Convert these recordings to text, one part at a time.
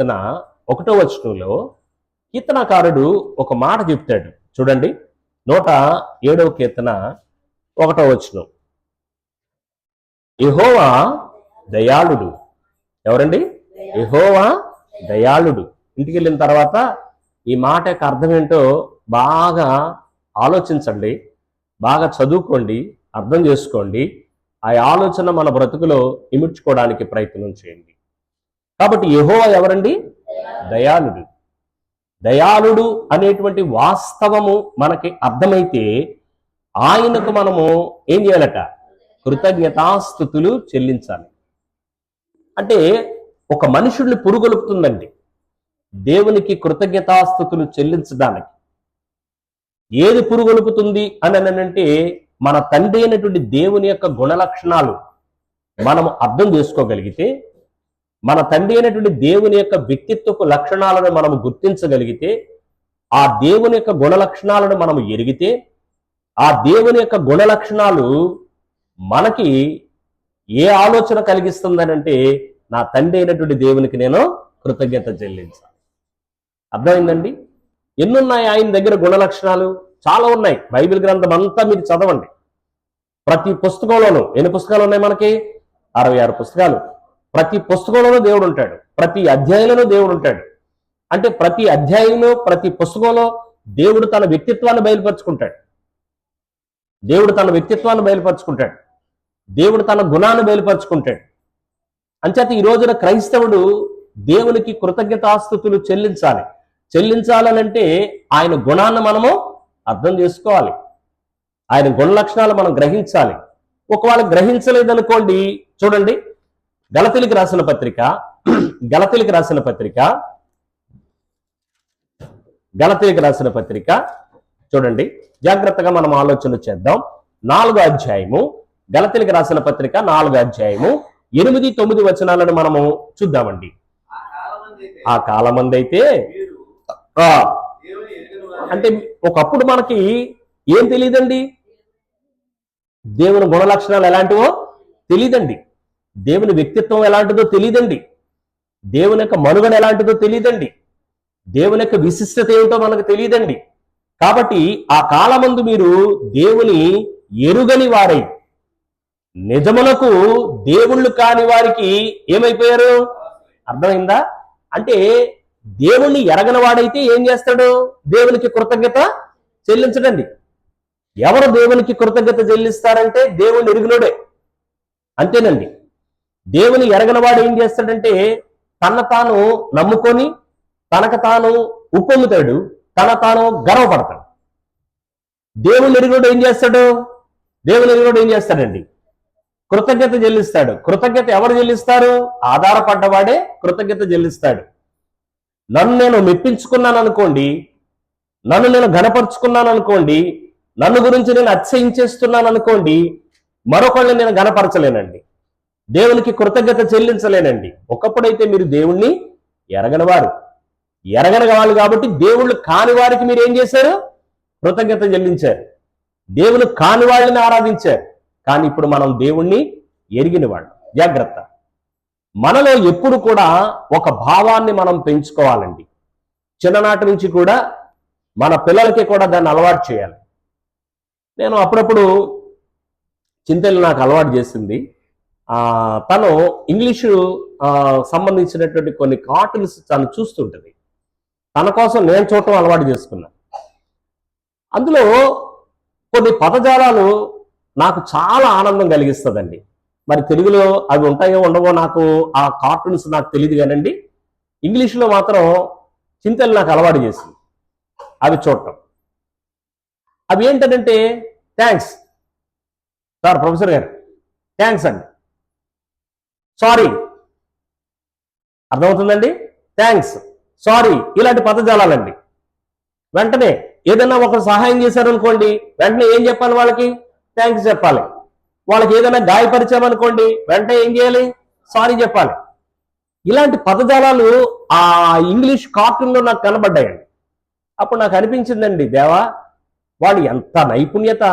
కీర్తన 1వ వచనంలో కీర్తనకారుడు ఒక మాట చెప్తాడు చూడండి. 107వ కీర్తన 1వ వచనం. యెహోవా దయాళుడు. ఎవరండి? యెహోవా దయాళుడు. ఇంటికి వెళ్ళిన తర్వాత ఈ మాట యొక్క అర్థం ఏంటో బాగా ఆలోచించండి, బాగా చదువుకోండి, అర్థం చేసుకోండి. ఆ ఆలోచన మన బ్రతుకులో ఇముడ్చుకోవడానికి ప్రయత్నం చేయండి. కాబట్టి యెహోవా ఎవరండి? దయాళుడు. దయాళుడు అనేటువంటి వాస్తవము మనకి అర్థమైతే ఆయనకు మనము ఏం చేయాలట? కృతజ్ఞతాస్తుతులు చెల్లించాలి. అంటే ఒక మనుషుల్ని పురుగొలుపుతుందండి దేవునికి కృతజ్ఞతాస్తుతులు చెల్లించడానికి. ఏది పురుగొలుపుతుంది అని అంటే మన తండ్రి అయినటువంటి దేవుని యొక్క గుణలక్షణాలు మనము అర్థం చేసుకోగలిగితే, మన తండ్రి అయినటువంటి దేవుని యొక్క వ్యక్తిత్వపు లక్షణాలను మనము గుర్తించగలిగితే, ఆ దేవుని యొక్క గుణలక్షణాలను మనము ఎరిగితే, ఆ దేవుని యొక్క గుణలక్షణాలు మనకి ఏ ఆలోచన కలిగిస్తుందనంటే, నా తండ్రి అయినటువంటి దేవునికి నేను కృతజ్ఞత చెల్లించాలి. అర్థమైందండి? ఎన్నున్నాయి ఆయన దగ్గర గుణలక్షణాలు? చాలా ఉన్నాయి. బైబిల్ గ్రంథం అంతా మీరు చదవండి. ప్రతి పుస్తకంలోనూ ఎన్ని పుస్తకాలు ఉన్నాయి మనకి? 66 పుస్తకాలు. ప్రతి పుస్తకంలోనూ దేవుడు ఉంటాడు, ప్రతి అధ్యాయంలోనూ దేవుడు ఉంటాడు. అంటే ప్రతి అధ్యాయంలో, ప్రతి పుస్తకంలో దేవుడు తన వ్యక్తిత్వాన్ని బయలుపరుచుకుంటాడు. దేవుడు తన వ్యక్తిత్వాన్ని బయలుపరుచుకుంటాడు. దేవుడు తన గుణాన్ని బయలుపరుచుకుంటాడు. అంచేత ఈ రోజున క్రైస్తవుడు దేవునికి కృతజ్ఞతాస్తుతులు చెల్లించాలనంటే ఆయన గుణాన్ని మనము అర్థం చేసుకోవాలి, ఆయన గుణ లక్షణాలు మనం గ్రహించాలి. ఒకవేళ గ్రహించలేదనుకోండి, చూడండి గలతీయులకు రాసిన పత్రిక చూడండి, జాగ్రత్తగా మనం ఆలోచన చేద్దాం. 4వ అధ్యాయము, గలతీయులకు రాసిన పత్రిక 4వ అధ్యాయము 8, 9 వచనాలను మనము చూద్దామండి. ఆ కాలమందైతే అంటే ఒకప్పుడు మనకి ఏం తెలియదండి, దేవుని గుణ లక్షణాలు ఎలాంటివో తెలియదండి, దేవుని వ్యక్తిత్వం ఎలాంటిదో తెలియదండి, దేవుని యొక్క మనుగడ ఎలాంటిదో తెలియదండి, దేవుని యొక్క విశిష్టత ఏమిటో మనకు తెలియదండి. కాబట్టి ఆ కాలమందు మీరు దేవుని ఎరుగని వారై నిజమునకు దేవుళ్ళు కాని వారికి ఏమైపోయారు? అర్థమైందా? అంటే దేవుణ్ణి ఎరగని వాడైతే ఏం చేస్తాడు? దేవునికి కృతజ్ఞత చెల్లించడండి. ఎవరు దేవునికి కృతజ్ఞత చెల్లిస్తారంటే దేవుణ్ణి ఎరిగినోడే. అంతేనండి. దేవుని ఎరగనవాడు ఏం చేస్తాడంటే తన తాను నమ్ముకొని తనకు తాను ఉప్పొంగుతాడు, తన తాను గర్వపడతాడు. దేవుని ఎరిగినోడు ఏం చేస్తాడండి? కృతజ్ఞత చెల్లిస్తాడు. కృతజ్ఞత ఎవరు చెల్లిస్తారు? ఆధారపడ్డవాడే కృతజ్ఞత చెల్లిస్తాడు. నన్ను నేను మెప్పించుకున్నాను అనుకోండి, నన్ను నేను ఘనపరుచుకున్నాను అనుకోండి, నన్ను గురించి నేను అతిశయించేస్తున్నాను అనుకోండి, మరొకళ్ళని నేను ఘనపరచలేనండి, దేవునికి కృతజ్ఞత చెల్లించలేనండి. ఒకప్పుడైతే మీరు దేవుణ్ణి ఎరగని వాళ్ళు కాబట్టి దేవుళ్ళు కాని వారికి మీరు ఏం చేశారు? కృతజ్ఞత చెల్లించారు. దేవుని కాని వాళ్ళని ఆరాధించారు. కానీ ఇప్పుడు మనం దేవుణ్ణి ఎరిగిన వాళ్ళు. జాగ్రత్త. మనలో ఎప్పుడు కూడా ఒక భావాన్ని మనం పెంచుకోవాలండి. చిన్ననాటి నుంచి కూడా మన పిల్లలకి కూడా దాన్ని అలవాటు చేయాలి. నేను అప్పుడప్పుడు చింతలు నాకు అలవాటు చేసింది. తను ఇంగ్లీషు సంబంధించినటువంటి కొన్ని కార్టూన్స్ తను చూస్తుంటుంది. తన కోసం నేను చూడటం అలవాటు చేసుకున్నా. అందులో కొన్ని పదజాలాలు నాకు చాలా ఆనందం కలిగిస్తుందండి. మరి తెలుగులో అవి ఉంటాయో ఉండవో నాకు ఆ కార్టూన్స్ నాకు తెలియదు కానండి, ఇంగ్లీష్లో మాత్రం చింతలు నాకు అలవాటు చేసింది అవి చూడటం. అవి ఏంటంటే థ్యాంక్స్ సార్, ప్రొఫెసర్ గారు థ్యాంక్స్ అండి, సారీ, అర్థమవుతుందండి? థ్యాంక్స్, సారీ, ఇలాంటి పదజాలాలండి. వెంటనే ఏదైనా ఒక సహాయం చేశారనుకోండి, వెంటనే ఏం చెప్పాలి? వాళ్ళకి థ్యాంక్స్ చెప్పాలి. వాళ్ళకి ఏదైనా గాయపరిచామనుకోండి, వెంటనే ఏం చేయాలి? సారీ చెప్పాలి. ఇలాంటి పదజాలాలు ఆ ఇంగ్లీష్ కార్టూన్లో నాకు కనబడ్డాయండి. అప్పుడు నాకు అనిపించిందండి, దేవా వాళ్ళు ఎంత నైపుణ్యత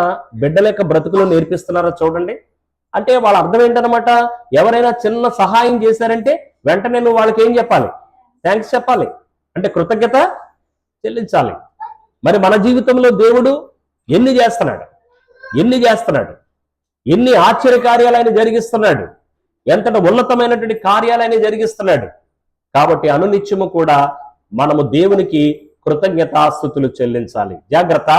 బిడ్డల యొక్క బ్రతుకులో నేర్పిస్తున్నారో చూడండి. అంటే వాళ్ళ అర్థం ఏంటనమాట, ఎవరైనా చిన్న సహాయం చేశారంటే వెంటనే నువ్వు వాళ్ళకి ఏం చెప్పాలి? థ్యాంక్స్ చెప్పాలి, అంటే కృతజ్ఞత చెల్లించాలి. మరి మన జీవితంలో దేవుడు ఎన్ని చేస్తున్నాడు, ఎన్ని ఆశ్చర్య కార్యాలైన జరిగిస్తున్నాడు, ఎంతటి ఉన్నతమైనటువంటి కార్యాలైన జరిగిస్తున్నాడు. కాబట్టి అనునిత్యము కూడా మనము దేవునికి కృతజ్ఞతాస్తుతులు చెల్లించాలి. జాగ్రత్త,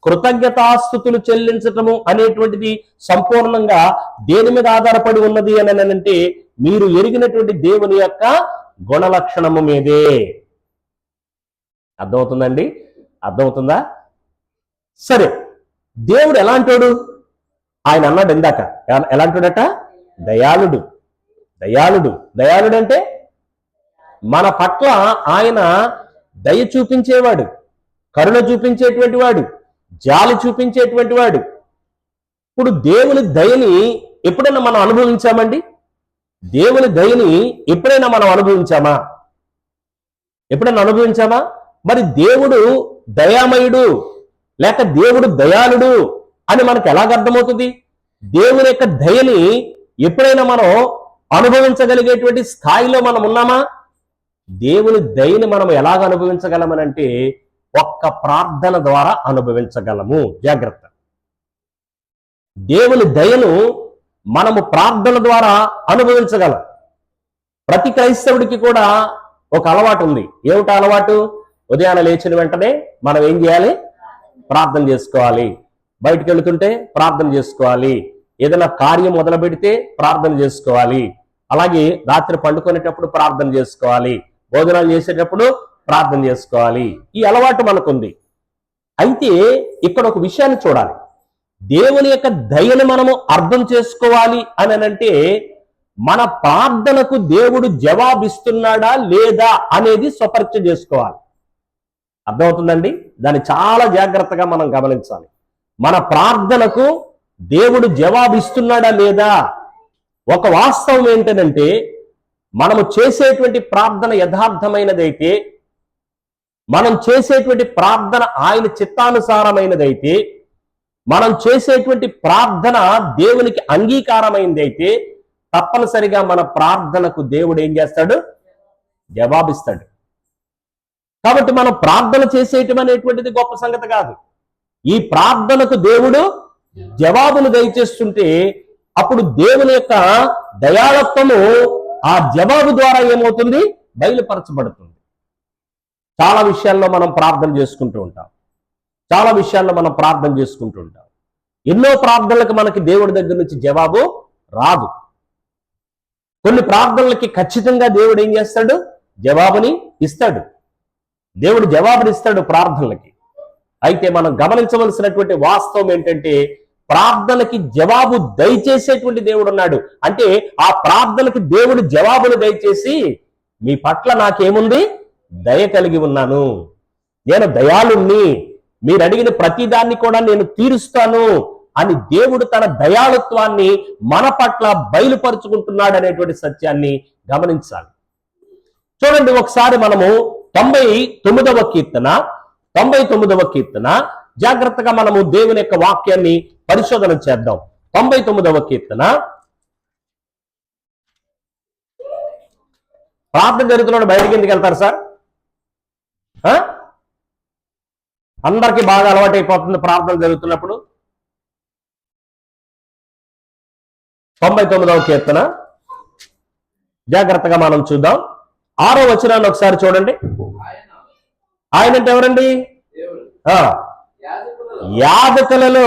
కృతజ్ఞతాస్తుతులు చెల్లించటము అనేటువంటిది సంపూర్ణంగా దేని మీద ఆధారపడి ఉన్నది అని అంటే మీరు ఎరిగినటువంటి దేవుని యొక్క గుణలక్షణము మీదే. అర్థమవుతుందండి? అర్థమవుతుందా? సరే, దేవుడు ఎలాంటోడు? ఆయన అన్నాడు ఇందాక, ఎలాంటోడట? దయాళుడు. దయాళుడు అంటే మన పట్ల ఆయన దయ చూపించేవాడు, కరుణ చూపించేటువంటి వాడు, జాలి చూపించేటువంటి వాడు. ఇప్పుడు దేవుని దయని ఎప్పుడైనా మనం అనుభవించామండి? దేవుని దయని ఎప్పుడైనా మనం అనుభవించామా? మరి దేవుడు దయామయుడు లేక దేవుడు దయాళుడు అని మనకు ఎలాగ అర్థమవుతుంది? దేవుని యొక్క దయని ఎప్పుడైనా మనం అనుభవించగలిగేటువంటి స్థాయిలో మనం ఉన్నామా? దేవుని దయని మనం ఎలాగ అనుభవించగలమనంటే ఒక్క ప్రార్థన ద్వారా అనుభవించగలము. జాగ్రత్త, దేవుని దయను మనము ప్రార్థన ద్వారా అనుభవించగలం. ప్రతి క్రైస్తవుడికి కూడా ఒక అలవాటు ఉంది. ఏమిటా అలవాటు? ఉదయాన్నే లేచిన వెంటనే మనం ఏం చేయాలి? ప్రార్థన చేసుకోవాలి. బయటికి వెళుతుంటే ప్రార్థన చేసుకోవాలి. ఏదైనా కార్యం మొదలు పెడితే ప్రార్థన చేసుకోవాలి. అలాగే రాత్రి పండుకునేటప్పుడు ప్రార్థన చేసుకోవాలి. భోజనాలు చేసేటప్పుడు ప్రార్థన చేసుకోవాలి. ఈ అలవాటు మనకుంది. అయితే ఇక్కడ ఒక విషయాన్ని చూడాలి. దేవుని యొక్క దయను మనము అర్థం చేసుకోవాలి అని అంటే మన ప్రార్థనకు దేవుడు జవాబిస్తున్నాడా లేదా అనేది స్వపరీక్ష చేసుకోవాలి. అర్థమవుతుందండి? దాన్ని చాలా జాగ్రత్తగా మనం గమనించాలి. మన ప్రార్థనకు దేవుడు జవాబిస్తున్నాడా లేదా? ఒక వాస్తవం ఏంటంటే మనము చేసేటువంటి ప్రార్థన యథార్థమైనదైతే, మనం చేసేటువంటి ప్రార్థన ఆయన చిత్తానుసారమైనదైతే, మనం చేసేటువంటి ప్రార్థన దేవునికి అంగీకారమైనదైతే తప్పనిసరిగా మన ప్రార్థనకు దేవుడు ఏం చేస్తాడు? జవాబిస్తాడు. కాబట్టి మనం ప్రార్థన చేసేయటం అనేటువంటిది గొప్ప సంగతి కాదు. ఈ ప్రార్థనకు దేవుడు జవాబును దయచేస్తుంటే అప్పుడు దేవుని యొక్క దయాళత్వము ఆ జవాబు ద్వారా ఏమవుతుంది? బయలుపరచబడుతుంది. చాలా విషయాల్లో మనం ప్రార్థన చేసుకుంటూ ఉంటాం. ఎన్నో ప్రార్థనలకు మనకి దేవుడి దగ్గర నుంచి జవాబు రాదు. కొన్ని ప్రార్థనలకి ఖచ్చితంగా దేవుడు ఏం చేస్తాడు? జవాబుని ఇస్తాడు. దేవుడు జవాబునిస్తాడు ప్రార్థనలకి. అయితే మనం గమనించవలసినటువంటి వాస్తవం ఏంటంటే ప్రార్థనకి జవాబు దయచేసేటువంటి దేవుడు ఉన్నాడు. అంటే ఆ ప్రార్థనకి దేవుడు జవాబును దయచేసి మీ పట్ల నాకేముంది? దయ కలిగి ఉన్నాను, నేను దయాళుణ్ణి, మీరు అడిగిన ప్రతిదాన్ని కూడా నేను తీరుస్తాను అని దేవుడు తన దయాళుత్వాన్ని మన పట్ల బయలుపరుచుకుంటున్నాడు అనేటువంటి సత్యాన్ని గమనించాలి. చూడండి, ఒకసారి మనము 99వ కీర్తన జాగ్రత్తగా మనము దేవుని యొక్క వాక్యాన్ని పరిశోధన చేద్దాం. 99వ కీర్తన. ప్రార్థన జరుగుతున్నాడు, బయటికి ఎందుకు వెళ్తారు సార్? అందరికీ బాగా అలవాటైపోతుంది ప్రార్థన జరుగుతున్నప్పుడు. 99వ కీర్తన జాగ్రత్తగా మనం చూద్దాం. 6వ వచనాన్ని ఒకసారి చూడండి. ఆయన అంటే ఎవరండి? యాజకులలో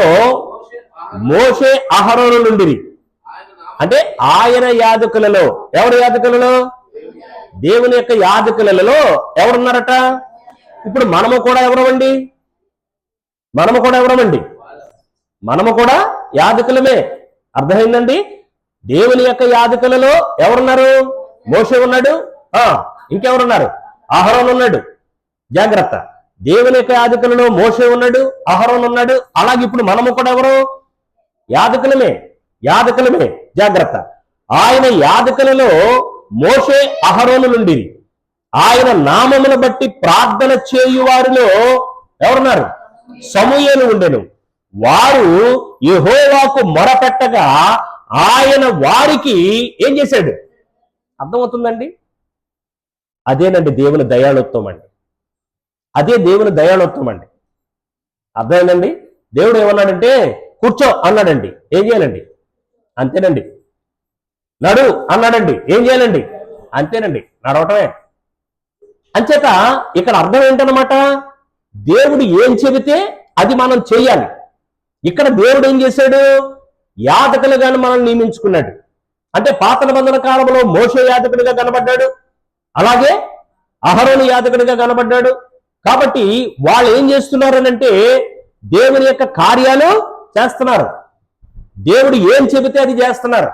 మోషే అహరోను నుండిరి. అంటే ఆయన యాజకులలో, ఎవరు యాజకులలో? దేవుని యొక్క యాజకులలో ఎవరున్నారట? ఇప్పుడు మనము కూడా ఎవరమండి? మనము కూడా యాజకులమే. అర్థమైందండి? దేవుని యొక్క యాజకులలో ఎవరున్నారు? మోషే ఉన్నాడు, ఇంకెవరున్నారు? అహరోను ఉన్నాడు. జాగ్రత్త, దేవుని యొక్క యాజకులలో మోషే ఉన్నాడు, అహరోను ఉన్నాడు. అలాగే ఇప్పుడు మనము కూడా ఎవరు? యాజకులమే. జాగ్రత్త, ఆయన యాజకులలో మోషే అహరోను నుండి ఆయన నామమును బట్టి ప్రార్థన చేయువారిలో ఎవరున్నారు? సమూయేలు ఉండెను. వారు యెహోవాకు మొరపెట్టగా ఆయన వారికి ఏం చేశాడు? అర్థమవుతుందండి? అదేనండి దేవుని దయాళుత్వం అండి. అదే దేవుని దయాళుత్వం అండి. అర్థమైందండి? దేవుడు ఏమన్నాడంటే కూర్చో అన్నాడండి, ఏం చేయాలండి? అంతేనండి. నడు అన్నాడండి, ఏం చేయాలండి? అంతేనండి, నడవటమే. అంచేత ఇక్కడ అర్థం ఏంటనమాట, దేవుడు ఏం చెబితే అది మనం చేయాలి. ఇక్కడ దేవుడు ఏం చేశాడు? యాజకులుగాను మనల్ని నియమించుకున్నాడు. అంటే పాత నిబంధన కాలంలో మోషే యాజకుడిగా కనబడ్డాడు, అలాగే అహరోను యాజకుడిగా కనబడ్డాడు. కాబట్టి వాళ్ళు ఏం చేస్తున్నారనంటే దేవుని యొక్క కార్యాలు చేస్తున్నారు. దేవుడు ఏం చెబితే అది చేస్తున్నారు.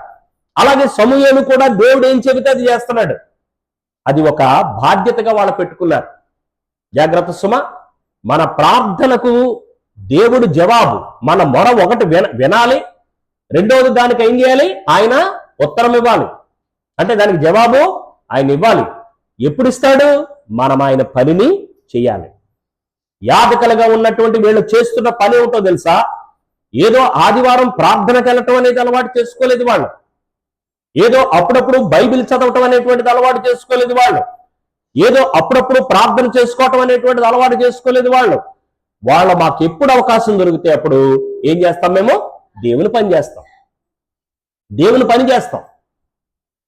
అలాగే సమూయేలు కూడా దేవుడు ఏం చెబితే అది చేస్తున్నాడు. అది ఒక బాధ్యతగా వాళ్ళు పెట్టుకున్నారు. జాగ్రత్త సుమ, మన ప్రార్థనకు దేవుడు జవాబు, మన మొర ఒకటి వినాలి, రెండవది దానికి ఏం చేయాలి? ఆయన ఉత్తరం ఇవ్వాలి. అంటే దానికి జవాబు ఆయన ఇవ్వాలి. ఎప్పుడు ఇస్తాడు? మనం ఆయన పనిని చెయ్యాలి. యాజకులుగా ఉన్నటువంటి వీళ్ళు చేస్తున్న పని ఏమిటో తెలుసా? ఏదో ఆదివారం ప్రార్థనకు వెళ్ళటం అనేది అలవాటు చేసుకోలేదు వాళ్ళు. ఏదో అప్పుడప్పుడు బైబిల్ చదవటం అనేటువంటిది అలవాటు చేసుకోలేదు వాళ్ళు. ఏదో అప్పుడప్పుడు ప్రార్థన చేసుకోవటం అనేటువంటిది అలవాటు చేసుకోలేదు వాళ్ళు. మాకు ఎప్పుడు అవకాశం దొరికితే అప్పుడు ఏం చేస్తాం? మేము దేవుని పని చేస్తాం, దేవుని పని చేస్తాం.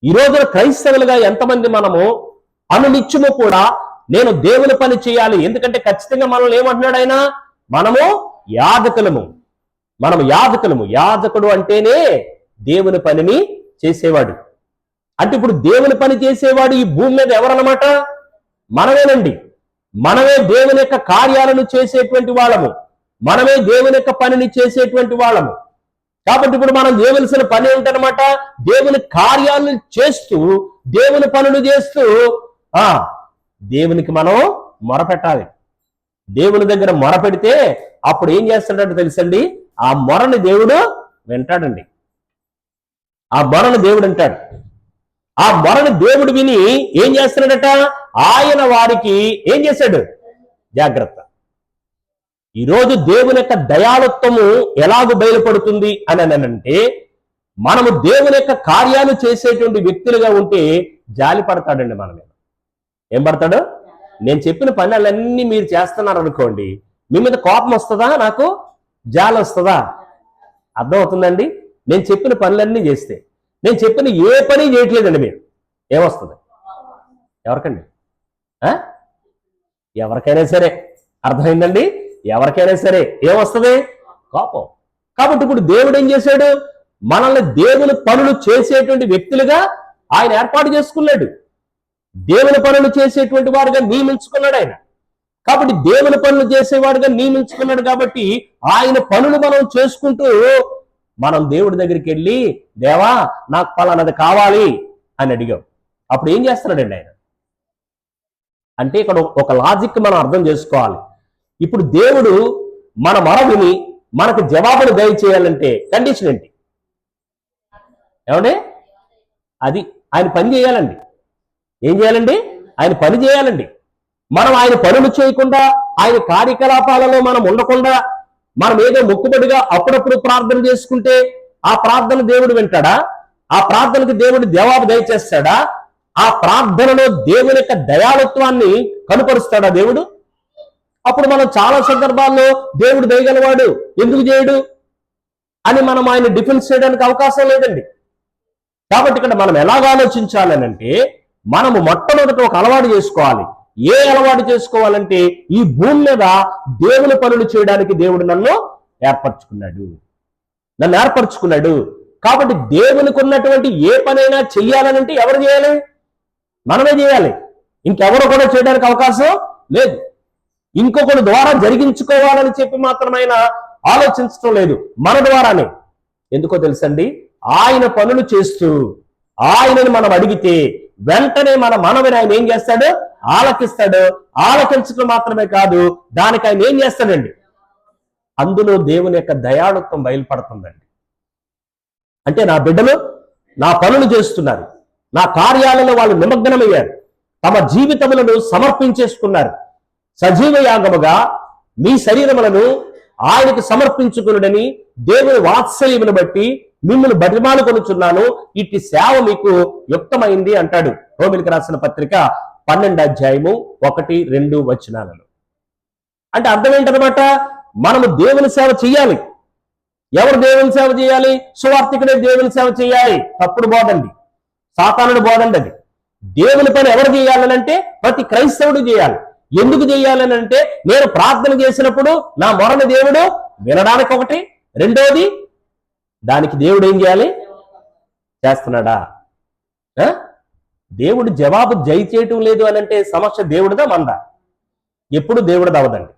ఈ రోజున క్రైస్తవులుగా ఎంతమంది మనము అనునిత్యము కూడా నేను దేవుని పని చేయాలి, ఎందుకంటే ఖచ్చితంగా మనల్ని ఏమంటున్నాడు ఆయన? మనము యాజకులము, మనము యాజకులము. యాజకుడు అంటేనే దేవుని పనిని చేసేవాడు. అంటే ఇప్పుడు దేవుని పని చేసేవాడు ఈ భూమి మీద ఎవరన్నమాట? మనమేనండి. మనమే దేవుని యొక్క కార్యాలను చేసేటువంటి వాళ్ళము, మనమే దేవుని యొక్క పనిని చేసేటువంటి వాళ్ళము. కాబట్టి ఇప్పుడు మనం చేయవలసిన పని ఏంటనమాట? దేవుని కార్యాలను చేస్తూ, దేవుని పనులు చేస్తూ దేవునికి మనం మొరపెట్టాలి. దేవుని దగ్గర మొరపెడితే అప్పుడు ఏం చేస్తాడంటే తెలుసండి, ఆ మొరని దేవుడు వింటాడండి. ఆ మొరని దేవుడు అంటాడు. ఆ మొరని దేవుడు విని ఏం చేస్తున్నాడట? ఆయన వారికి ఏం చేశాడు? జాగ్రత్త. ఈరోజు దేవుని యొక్క దయాళుత్వము ఎలాగూ బయలుపడుతుంది అని అంటే, మనము దేవుని యొక్క కార్యాలు చేసేటువంటి వ్యక్తులుగా ఉంటే జాలి పడతాడండి మన మీద. ఏం పడతాడు? నేను చెప్పిన పనులన్నీ మీరు చేస్తున్నారు అనుకోండి, మీ మీద కోపం వస్తుందా? నాకు జాలి వస్తుందా? అర్థమవుతుందండి? నేను చెప్పిన పనులన్నీ చేస్తే, నేను చెప్పిన ఏ పని చేయట్లేదండి, మీరు ఏమొస్తుంది? ఎవరికండి? ఎవరికైనా సరే. అర్థమైందండి? ఎవరికైనా సరే ఏమొస్తుంది? కోపం. కాబట్టి ఇప్పుడు దేవుడు ఏం చేశాడు? మనల్ని దేవుని పనులు చేసేటువంటి వ్యక్తులుగా ఆయన ఏర్పాటు చేసుకున్నాడు. దేవుని పనులు చేసేటువంటి వాడుగా నియమించుకున్నాడు ఆయన. కాబట్టి దేవుని పనులు చేసేవాడుగా నియమించుకున్నాడు. కాబట్టి ఆయన పనులు మనం చేసుకుంటూ మనం దేవుడి దగ్గరికి వెళ్ళి, దేవా నాకు పలానది కావాలి అని అడిగాం. అప్పుడు ఏం చేస్తున్నాడండి ఆయన? అంటే ఇక్కడ ఒక లాజిక్ మనం అర్థం చేసుకోవాలి. ఇప్పుడు దేవుడు మన మొర విని మనకు జవాబును దయచేయాలంటే కండిషన్ ఏంటి? ఏమండి? అది ఆయన పని చేయాలండి. ఏం చేయాలండి? ఆయన పని చేయాలండి. మనం ఆయన పనులు చేయకుండా, ఆయన కార్యకలాపాలలో మనం ఉండకుండా, మనం ఏదో మొక్కుబడిగా అప్పుడప్పుడు ప్రార్థన చేసుకుంటే ఆ ప్రార్థన దేవుడు వింటాడా? ఆ ప్రార్థనకు దేవుడు జవాబు దయచేస్తాడా? ఆ ప్రార్థనలో దేవుని యొక్క దయాళుత్వాన్ని కనుపరుస్తాడా దేవుడు? అప్పుడు మనం చాలా సందర్భాల్లో దేవుడు దయగలవాడు, ఎందుకు చేయడు అని మనం ఆయన డిఫెన్స్ చేయడానికి అవకాశం లేదండి. కాబట్టి ఇక్కడ మనం ఎలాగ ఆలోచించాలనంటే, మనము మొట్టమొదట ఒక అలవాటు చేసుకోవాలి. ఏ అలవాటు చేసుకోవాలంటే, ఈ భూమి మీద దేవుని పనులు చేయడానికి దేవుడు నన్ను ఏర్పరచుకున్నాడు. కాబట్టి దేవునికి ఉన్నటువంటి ఏ పనైనా చెయ్యాలనంటే ఎవరు చేయాలి? మనమే చేయాలి. ఇంకెవరు కూడా చేయడానికి అవకాశం లేదు. ఇంకొకరి ద్వారా జరిగించుకోవాలని చెప్పి మాత్రమైనా ఆలోచించడం లేదు, మన ద్వారానే. ఎందుకో తెలుసండి, ఆయన పనులు చేస్తూ ఆయనని మనం అడిగితే వెంటనే మన మనవిని ఆయన ఏం చేస్తాడు? ఆలకిస్తాడు. ఆలకించడం మాత్రమే కాదు, దానికి ఆయన ఏం చేస్తాడండి? అందులో దేవుని యొక్క దయాళుత్వం బయలుపడుతుందండి. అంటే నా బిడ్డలు నా పనులు చేస్తున్నారు, నా కార్యాలలో వాళ్ళు నిమగ్నమయ్యారు, తమ జీవితములను సమర్పించేసుకున్నారు. సజీవ యాగముగా మీ శరీరములను ఆయనకు సమర్పించుకునుడని దేవుని వాత్సల్యమును బట్టి మిమ్మల్ని బతిమాలుకొనుచున్నాను, ఇట్టి సేవ మీకు యుక్తమైంది అంటాడు. రోమిలికి రాసిన పత్రిక 12:1-2 అంటే అర్థం ఏంటనమాట? మనము దేవుని సేవ చేయాలి. ఎవరు దేవుని సేవ చేయాలి? సువార్థికుడే దేవుని సేవ చేయాలి. తప్పుడు బోధండి, సాతానుడు బోధండి అది. దేవుని పని ఎవరు చేయాలని అంటే ప్రతి క్రైస్తవుడు చేయాలి. ఎందుకు చేయాలని అంటే నేను ప్రార్థన చేసినప్పుడు నా మొరని దేవుడు వినడానికి ఒకటి, రెండోది దానికి దేవుడు ఏం చేయాలి? చేస్తున్నాడా? దేవుడు జవాబు జై చేయటం లేదు అని అంటే సమస్య దేవుడిదా మందా? ఎప్పుడు దేవుడిది అవదండి.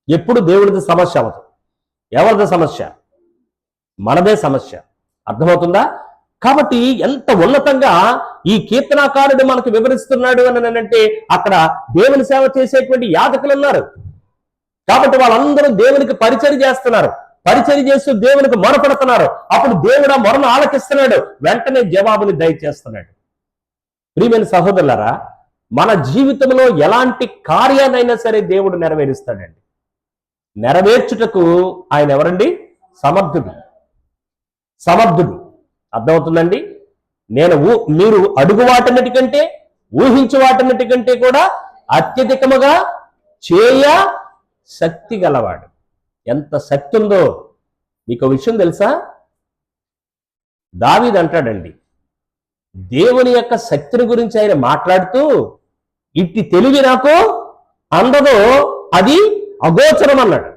ఎప్పుడు దేవుడిది సమస్య అవదు. ఎవరిది సమస్య? మనదే సమస్య. అర్థమవుతుందా? కాబట్టి ఎంత ఉన్నతంగా ఈ కీర్తనాకారుడు మనకు వివరిస్తున్నాడు అని అంటే అక్కడ దేవుని సేవ చేసేటువంటి యాజకులు ఉన్నారు. కాబట్టి వాళ్ళందరూ దేవునికి పరిచర్య చేస్తున్నారు. పరిచర్య చేస్తూ దేవునికి మొరపెడుతున్నారు. అప్పుడు దేవుడు ఆ మొరను ఆలకిస్తున్నాడు. వెంటనే జవాబుని దయచేస్తున్నాడు. ప్రియమైన సహోదరులారా, మన జీవితంలో ఎలాంటి కార్యాన్నైనా సరే దేవుడు నెరవేరుస్తాడండి. నెరవేర్చుటకు ఆయన ఎవరండి? సమర్థుడు. సమర్థుడు. అర్థమవుతుందండి? మీరు అడుగు వాటన్నిటికంటే, ఊహించు వాటన్నిటికంటే కూడా అత్యధికముగా చేయ శక్తి గలవాడు. ఎంత శక్తి ఉందో మీకు విషయం తెలుసా? దావీదు అంటాడండి, దేవుని యొక్క శక్తిని గురించి ఆయన మాట్లాడుతూ, ఇట్టి తెలివి నాకు అందదో అది అగోచరం అన్నాడు.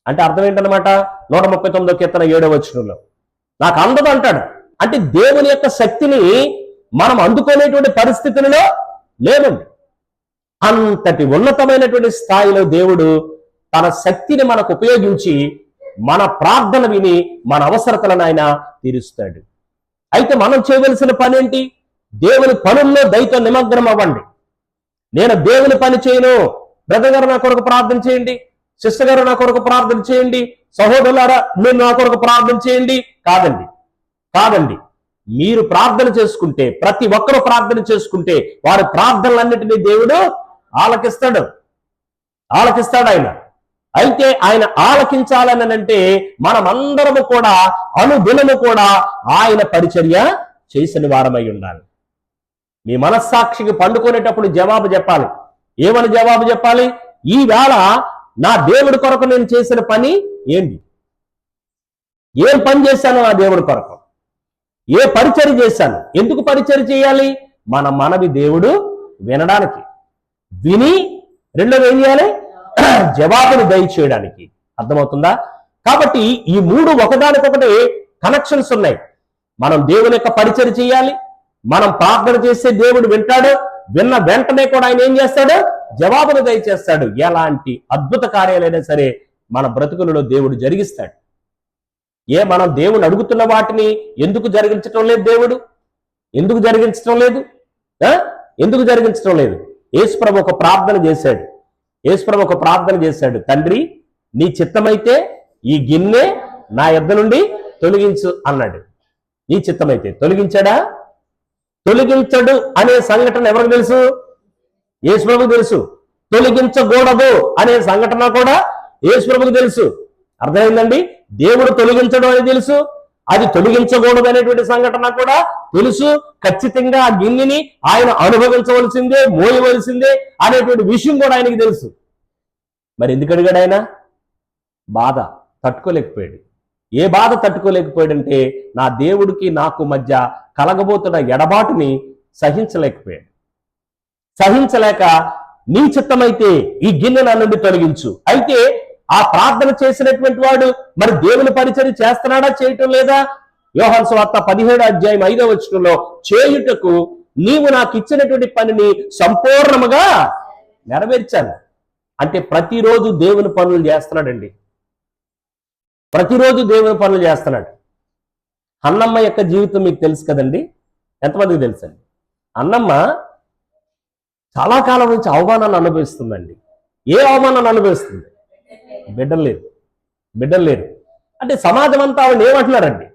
అంటే అర్థం ఏంటన్నమాట? 139 కీర్తన 7వ వచనంలో నాకు అందదు అంటాడు. అంటే దేవుని యొక్క శక్తిని మనం అందుకునేటువంటి పరిస్థితులలో లేదండి. అంతటి ఉన్నతమైనటువంటి స్థాయిలో దేవుడు తన శక్తిని మనకు ఉపయోగించి మన ప్రార్థన విని మన అవసరతలను ఆయన తీరుస్తాడు. అయితే మనం చేయవలసిన పని ఏంటి? దేవుని పనుల్లో దయతో నిమగ్నం అవ్వండి. నేను దేవుని పని చేయను, బ్రదర్ గారు నా కొరకు ప్రార్థన చేయండి, సిస్టర్ గారు నా కొరకు ప్రార్థన చేయండి, సహోదరులారా మీరు నా కొరకు ప్రార్థన చేయండి. కాదండి, కాదండి. మీరు ప్రార్థన చేసుకుంటే, ప్రతి ఒక్కరూ ప్రార్థన చేసుకుంటే వారి ప్రార్థనలన్నిటినీ దేవుడు ఆలకిస్తాడు. ఆయన. అయితే ఆయన ఆలకించాలని అంటే మనమందరము కూడా అనుదినము కూడా ఆయన పరిచర్య చేసిన వారమై ఉండాలి. మీ మనస్సాక్షికి పండుకునేటప్పుడు జవాబు చెప్పాలి. ఏమని జవాబు చెప్పాలి? ఈ వేళ నా దేవుడి కొరకు నేను చేసిన పని ఏంటి? ఏం పని చేశాను నా దేవుడి కొరకు? ఏ పరిచర్య చేశాను? ఎందుకు పరిచర్య చేయాలి? మన మనవి దేవుడు వినడానికి, విని రెండోది ఏం చేయాలి? జవాబును దయచేయడానికి. అర్థమవుతుందా? కాబట్టి ఈ మూడు ఒకదానికొకటి కనెక్షన్స్ ఉన్నాయి. మనం దేవుని యొక్క పరిచర్య చేయాలి, మనం ప్రార్థన చేస్తే దేవుడు వింటాడు, విన్న వెంటనే కూడా ఆయన ఏం చేస్తాడు? జవాబును దయచేస్తాడు. ఎలాంటి అద్భుత కార్యాలైనా సరే మన బ్రతుకులలో దేవుడు జరిగిస్తాడు. మనం దేవుడు అడుగుతున్న వాటిని ఎందుకు జరిగించటం లేదు? దేవుడు ఎందుకు జరిగించటం లేదు? ఎందుకు జరిగించటం లేదు? యేసుప్రభు ఒక ప్రార్థన చేశాడు. యేసుప్రభు ఒక ప్రార్థన చేశాడు, తండ్రి నీ చిత్తమైతే ఈ గిన్నె నా యొద్ద నుండి తొలగించు అన్నాడు. నీ చిత్తమైతే తొలగించాడా? తొలగించడు అనే సంఘటన ఎవరికి తెలుసు? యేసుప్రభుకు తెలుసు. తొలగించకూడదు అనే సంఘటన కూడా యేసుప్రభుకు తెలుసు. అర్థమైందండి? దేవుడు తొలగించడం అనేది తెలుసు, అది తొలగించకూడదు అనేటువంటి సంఘటన కూడా తెలుసు. ఖచ్చితంగా ఆ గిన్నెని ఆయన అనుభవించవలసిందే, మోయవలసిందే అనేటువంటి విషయం కూడా ఆయనకి తెలుసు. మరి ఎందుకు అడిగాడు ఆయన? బాధ తట్టుకోలేకపోయాడు. ఏ బాధ తట్టుకోలేకపోయాడంటే నా దేవుడికి నాకు మధ్య కలగబోతున్న ఎడబాటుని సహించలేకపోయాడు. సహించలేక నీ చిత్తమైతే ఈ గిన్నె నా నుండి తొలగించు. అయితే ఆ ప్రార్థన చేసినటువంటి వాడు మరి దేవుని పరిచర్య చేస్తున్నాడా, చేయటం లేదా? యోహాను సువార్త 17:5 వచనంలో చేయుటకు నీవు నాకు ఇచ్చినటువంటి పనిని సంపూర్ణముగా నెరవేర్చాను. అంటే ప్రతిరోజు దేవుని పనులు చేస్తున్నాడండి. ప్రతిరోజు దేవుని పనులు చేస్తున్నాడు. అన్నమ్మ యొక్క జీవితం మీకు తెలుసు కదండి. ఎంతమందికి తెలుసండి? అన్నమ్మ చాలా కాలం నుంచి అవమానాన్ని అనుభవిస్తుందండి. ఏ అవమానాన్ని అనుభవిస్తుంది? బిడ్డలు లేరు. అంటే సమాజం అంతా ఆవిడ ఏమంటున్నారండి?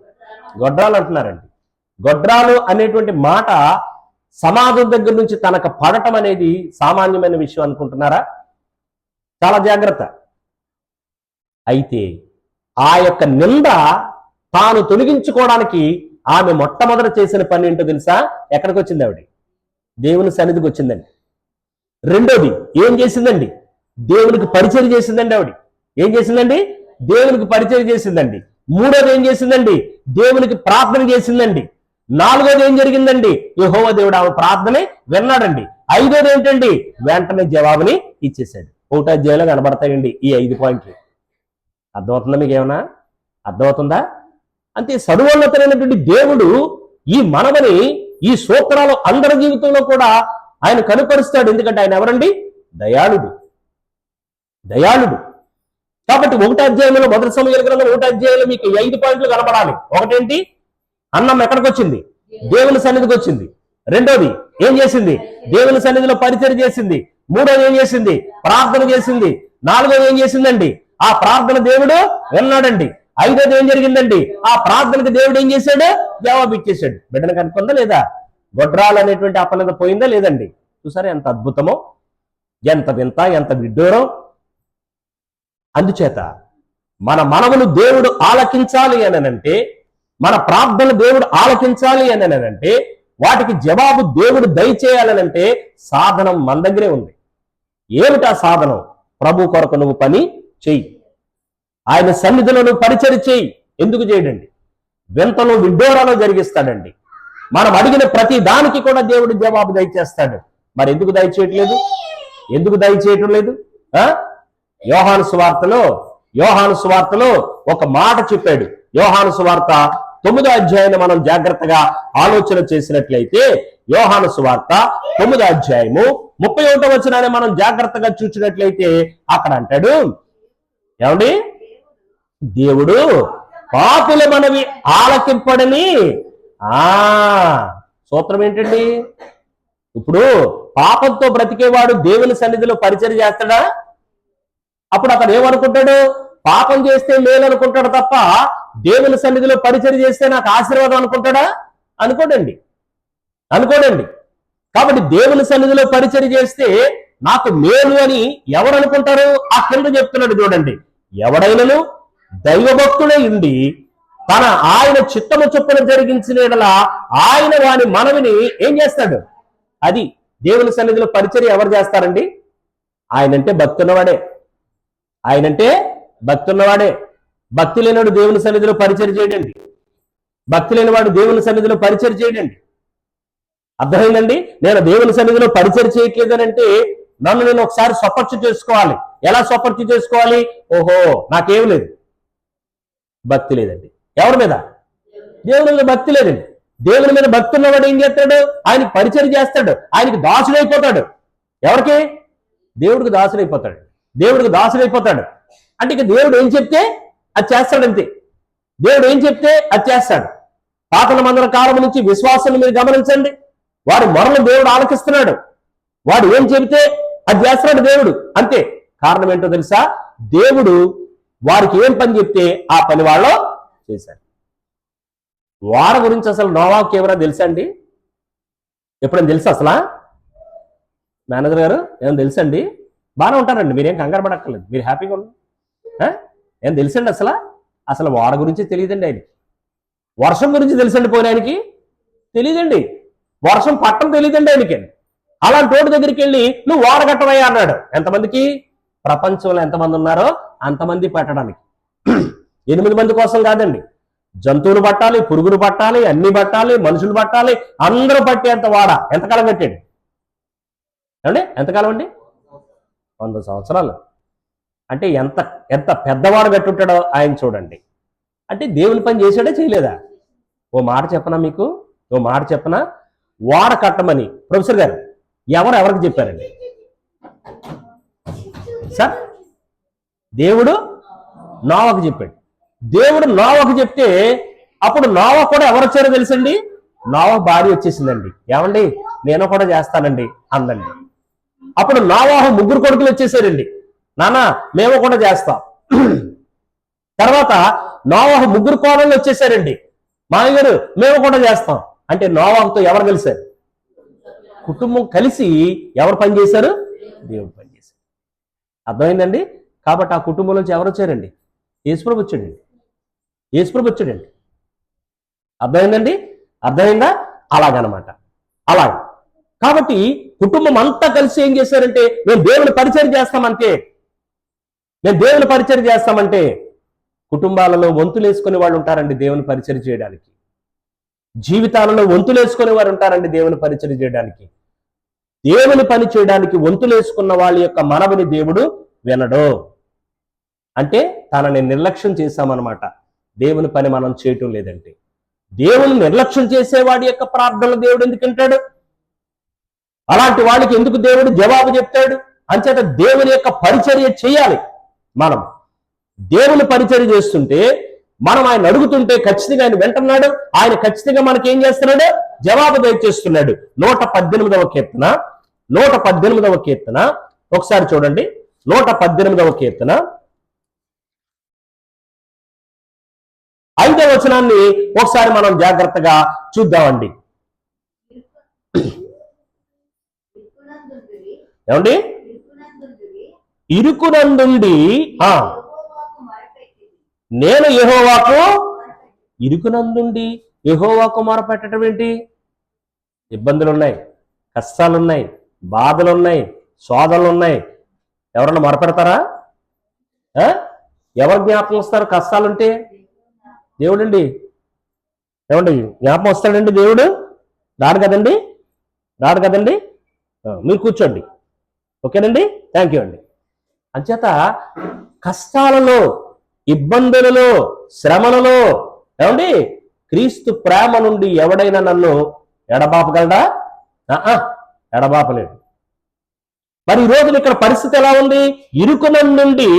గొడ్రాలు అంటున్నారండి. గొడ్రాలు అనేటువంటి మాట సమాజం దగ్గర నుంచి తనకు పడటం అనేది సామాన్యమైన విషయం అనుకుంటున్నారా? చాలా జాగ్రత్త. అయితే ఆ యొక్క నింద తాను తొలగించుకోవడానికి ఆమె మొట్టమొదట చేసిన పని ఏంటో తెలుసా? ఎక్కడికి వచ్చింది ఆవిడ? దేవుని సన్నిధికి వచ్చిందండి. రెండోది ఏం చేసిందండి? దేవునికి పరిచయం చేసిందండి ఆవిడ. ఏం చేసిందండి? దేవునికి పరిచయం చేసిందండి. మూడోది ఏం చేసిందండి? దేవునికి ప్రార్థన చేసిందండి. నాలుగోది ఏం జరిగిందండి? యెహోవా దేవుడు ఆమె ప్రార్థనే విన్నాడండి. ఐదోది ఏంటండి? వెంటనే జవాబుని ఇచ్చేసాడు. 1వ అధ్యాయంలో కనబడతాయండి ఈ 5 పాయింట్లు. అర్థమవుతుందా? మీకు ఏమన్నా అర్థమవుతుందా? అంతే. సర్వోన్నతమైనటువంటి దేవుడు ఈ మనవని, ఈ సూత్రాలు అందరి జీవితంలో కూడా ఆయన కనుపరుస్తాడు. ఎందుకంటే ఆయన ఎవరండి? దయాళుడు. దయాళుడు. కాబట్టి 1వ అధ్యాయంలో, మొదటి సమూయేలు గ్రంథం 1వ అధ్యాయంలో మీకు 5 పాయింట్లు కనపడాలి. ఒకటేంటి? అన్నం ఎక్కడికి వచ్చింది? దేవుని సన్నిధికి వచ్చింది. రెండోది ఏం చేసింది? దేవుని సన్నిధిలో పరిచయం చేసింది. మూడోది ఏం చేసింది? ప్రార్థన చేసింది. నాలుగోది ఏం చేసిందండి? ఆ ప్రార్థన దేవుడు విన్నాడండి. ఐదోది ఏం జరిగిందండి? ఆ ప్రార్థనకు దేవుడు ఏం చేశాడు? జవాబు ఇచ్చేసాడు. బిడ్డను కనుక్కుందా లేదా? గొడ్రాలు అనేటువంటి అపనింద పోయిందా లేదండి? చూసారా ఎంత అద్భుతమో, ఎంత వింత, ఎంత విడ్డూరం. అందుచేత మన మనవులు దేవుడు ఆలకించాలి అనంటే, మన ప్రార్థన దేవుడు ఆలకించాలి అనంటే, వాటికి జవాబు దేవుడు దయచేయాలనంటే సాధనం మన దగ్గరే ఉంది. ఏమిటా సాధనం? ప్రభు కొరకు నువ్వు పని చెయ్యి. ఆయన సన్నిధిలో నువ్వు పరిచయం చెయ్యి. ఎందుకు చేయడండి? వింతలో విడ్డూరాలు జరిగిస్తాడండి. మనం అడిగిన ప్రతి దానికి కూడా దేవుడు జవాబు దయచేస్తాడు. మరి ఎందుకు దయచేయట్లేదు? ఎందుకు దయచేయటం లేదు? యోహాను సువార్తలో ఒక మాట చెప్పాడు. యోహాను సువార్త 9వ అధ్యాయాన్ని మనం జాగ్రత్తగా ఆలోచన చేసినట్లయితే, యోహాను సువార్త 9వ అధ్యాయము 31వ వచనాన్ని మనం జాగ్రత్తగా చూసినట్లయితే అక్కడ అంటాడు, ఏమండి? దేవుడు పాపుల మనవి ఆలకింపడని. సూత్రం ఏంటండి? ఇప్పుడు పాపంతో బ్రతికేవాడు దేవుని సన్నిధిలో పరిచయం చేస్తాడా? అప్పుడు అతను ఏమనుకుంటాడు? పాపం చేస్తే మేలు అనుకుంటాడు తప్ప దేవుని సన్నిధిలో పరిచయం చేస్తే నాకు ఆశీర్వాదం అనుకుంటాడా? అనుకోడండి. కాబట్టి దేవుని సన్నిధిలో పరిచయం చేస్తే నాకు మేలు అని ఎవరు అనుకుంటారు? ఆ కింద చెప్తున్నాడు చూడండి, ఎవడైనను దైవభక్తుడై ఉండి తన ఆయన చిత్తము చొప్పున జరిగించిన యెడల ఆయన వాని మనవిని ఏం చేస్తాడు? అది దేవుని సన్నిధిలో పరిచర్య ఎవరు చేస్తారండి? ఆయనంటే భక్తి ఉన్నవాడే. భక్తి లేనివాడు దేవుని సన్నిధిలో పరిచర్య చేయడండి. భక్తి లేనివాడు దేవుని సన్నిధిలో పరిచర్య చేయడండి. అర్థమైందండి? నేను దేవుని సన్నిధిలో పరిచర్య చేయట్లేదనంటే నన్ను నేను ఒకసారి స్వపక్ష చేసుకోవాలి. ఎలా స్వపక్ష చేసుకోవాలి? ఓహో, నాకేం లేదు, భక్తి లేదండి. ఎవరి మీద? దేవుని మీద భక్తి లేదండి. దేవుని మీద భక్తి ఉన్నవాడు ఏం చేస్తాడు? ఆయనకి పరిచయం చేస్తాడు. ఆయనకి దాసుడైపోతాడు. ఎవరికి? దేవుడికి దాసుడైపోతాడు. అంటే ఇక దేవుడు ఏం చెప్తే అది చేస్తాడంతే. దేవుడు ఏం చెప్తే అది చేస్తాడు. పాతల మందల కాలం నుంచి విశ్వాసాన్ని మీరు గమనించండి. వాడు మొరలు దేవుడు ఆలకిస్తున్నాడు. వాడు ఏం చెబితే అది చేస్తున్నాడు దేవుడు, అంతే. కారణం ఏంటో తెలుసా? దేవుడు వారికి ఏం పని చెప్తే ఆ పని వాళ్ళు చేశారు. వారి గురించి అసలు నోవాహుకి ఏమైనా తెలుసా అండి? ఎప్పుడైనా తెలుసా అసలు? మేనేజర్ గారు ఏమైనా తెలుసండి? బాగానే ఉంటారండి, మీరేం కంగారు పడక్కర్లేదు, మీరు హ్యాపీగా ఉండండి. ఏం తెలుసండి అసలు వాడ గురించి తెలియదండి ఆయనకి. వర్షం గురించి తెలుసండి పోయిన ఆయనకి? తెలియదండి. వర్షం పట్టం తెలియదండి ఆయనకి. అలాంటి తోటి దగ్గరికి వెళ్ళి నువ్వు వాడ కట్టవయ్యా అన్నాడు. ఎంతమందికి? ప్రపంచంలో ఎంతమంది ఉన్నారో అంతమంది పట్టడానికి. 8 మంది కోసం కాదండి. జంతువులు పట్టాలి, పురుగులు పట్టాలి, అన్ని పట్టాలి, మనుషులు పట్టాలి, అందరూ పట్టేంత వాడ ఎంతకాలం కట్టాడు అండి? ఎంతకాలం అండి? 100 సంవత్సరాలు. అంటే ఎంత పెద్దవాడు కట్టుంటాడో ఆయన చూడండి. అంటే దేవుని పని చేశాడా చేయలేదా? ఓ మాట చెప్పనా? వాడ కట్టమని ప్రొఫెసర్ గారు ఎవరికి చెప్పారండి సార్? దేవుడు నోవాహుకు చెప్పాడు. దేవుడు నోవాహుకు చెప్తే అప్పుడు నోవాహు కూడా ఎవరు వచ్చారో తెలుసండి? నోవాహు భార్య వచ్చేసిందండి. ఏమండి నేను కూడా చేస్తానండి అందండి. అప్పుడు నోవాహు 3 కొడుకులు వచ్చేసారండి. నాన్న మేము కూడా చేస్తాం. తర్వాత నోవాహు 3 కోడళ్ళు వచ్చేసారండి. మామగారు మేము కూడా చేస్తాం. అంటే నోవాహుతో ఎవరు కలిశారు? కుటుంబం కలిసి ఎవరు పని చేశారు? దేవుడు పని చేశారు. అర్థమైందండి? కాబట్టి ఆ కుటుంబంలోంచి ఎవరు వచ్చారండి? యేసుప్రభు వచ్చాడండి. అర్థమైందా? అలాగనమాట. అలాగ కాబట్టి కుటుంబం అంతా కలిసి ఏం చేశారంటే మేము దేవుని పరిచయం చేస్తామంటే, మేము దేవుని పరిచయం చేస్తామంటే, కుటుంబాలలో వంతులేసుకునే వాళ్ళు ఉంటారండి దేవుని పరిచయం చేయడానికి. జీవితాలలో వంతులేసుకునే వారు ఉంటారండి దేవుని పరిచయం చేయడానికి. దేవుని పని చేయడానికి వంతులేసుకున్న వాళ్ళ యొక్క మనవిని దేవుడు వినడు. అంటే తనని నిర్లక్ష్యం చేశామన్నమాట. దేవుని పని మనం చేయటం లేదంటే, దేవుని నిర్లక్ష్యం చేసేవాడి యొక్క ప్రార్థనలు దేవుడు ఎందుకు వింటాడు? అలాంటి వాళ్ళకి ఎందుకు దేవుడు జవాబు చెప్తాడు? అంచేత దేవుని యొక్క పరిచర్య చేయాలి. మనం దేవుని పరిచర్య చేస్తుంటే, మనం ఆయన అడుగుతుంటే ఖచ్చితంగా ఆయన వింటున్నాడు. ఆయన ఖచ్చితంగా మనకి ఏం చేస్తున్నాడు? జవాబు దయచేస్తున్నాడు. 118వ కీర్తన, 118వ కీర్తన ఒకసారి చూడండి. 118వ కీర్తన 5వ వచనాన్ని ఒకసారి మనం జాగ్రత్తగా చూద్దామండి. ఏమండి? ఇరుకునందుండి నేను యెహోవాకు, ఇరుకునందుండి యెహోవాకు మొరపెట్టడం ఏంటి? ఇబ్బందులు ఉన్నాయి, కష్టాలున్నాయి, బాధలున్నాయి, శోధనలున్నాయి. ఎవరన్నా మొరపెడతారా? ఎవరు జ్ఞాపకం వస్తారు కష్టాలుంటే? దేవుడండి. ఏమండి జ్ఞాపకం వస్తాడండి దేవుడు? రాడు కదండి, రాడు కదండి. మీరు కూర్చోండి, ఓకేనండి. థ్యాంక్ యూ అండి. అంచేత కష్టాలలో, ఇబ్బందులలో, శ్రమలలో ఏమండి క్రీస్తు ప్రేమ నుండి ఎవడైనా నన్ను ఎడబాపగలడా? ఎడబాపలేడు. మరి ఈ రోజున ఇక్కడ పరిస్థితి ఎలా ఉంది? ఇరుకునందుండి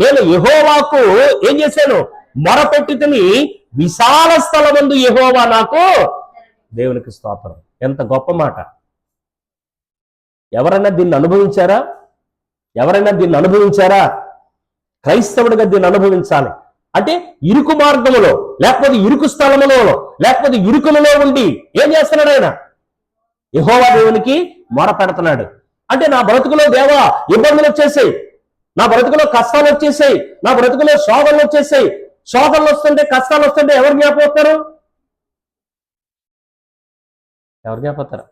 నేను యెహోవాకు ఏం చేశాను? మొరపెట్టుకుని విశాల స్థలమందు యెహోవా నాకు. దేవునికి స్తోత్రం. ఎంత గొప్ప మాట. ఎవరైనా దీన్ని అనుభవించారా? ఎవరైనా దీన్ని అనుభవించారా? క్రైస్తవుడిగా దీన్ని అనుభవించాలి. అంటే ఇరుకు మార్గములో, లేకపోతే ఇరుకు స్థలములో, లేకపోతే ఇరుకులలో ఉండి ఏం చేస్తున్నాడు? ఆయన యెహోవా దేవునికి మొర పెడుతున్నాడు. అంటే నా బ్రతుకులో దేవా ఇబ్బందులు వచ్చేసాయి, నా బ్రతుకులో కష్టాలు వచ్చేసాయి, నా బ్రతుకులో శోధనలు వచ్చేసాయి. శోధనలు వస్తుంటే, కష్టాలు వస్తుంటే ఎవరు జ్ఞాపకం వస్తారు? ఎవరు జ్ఞాపకం వస్తారు?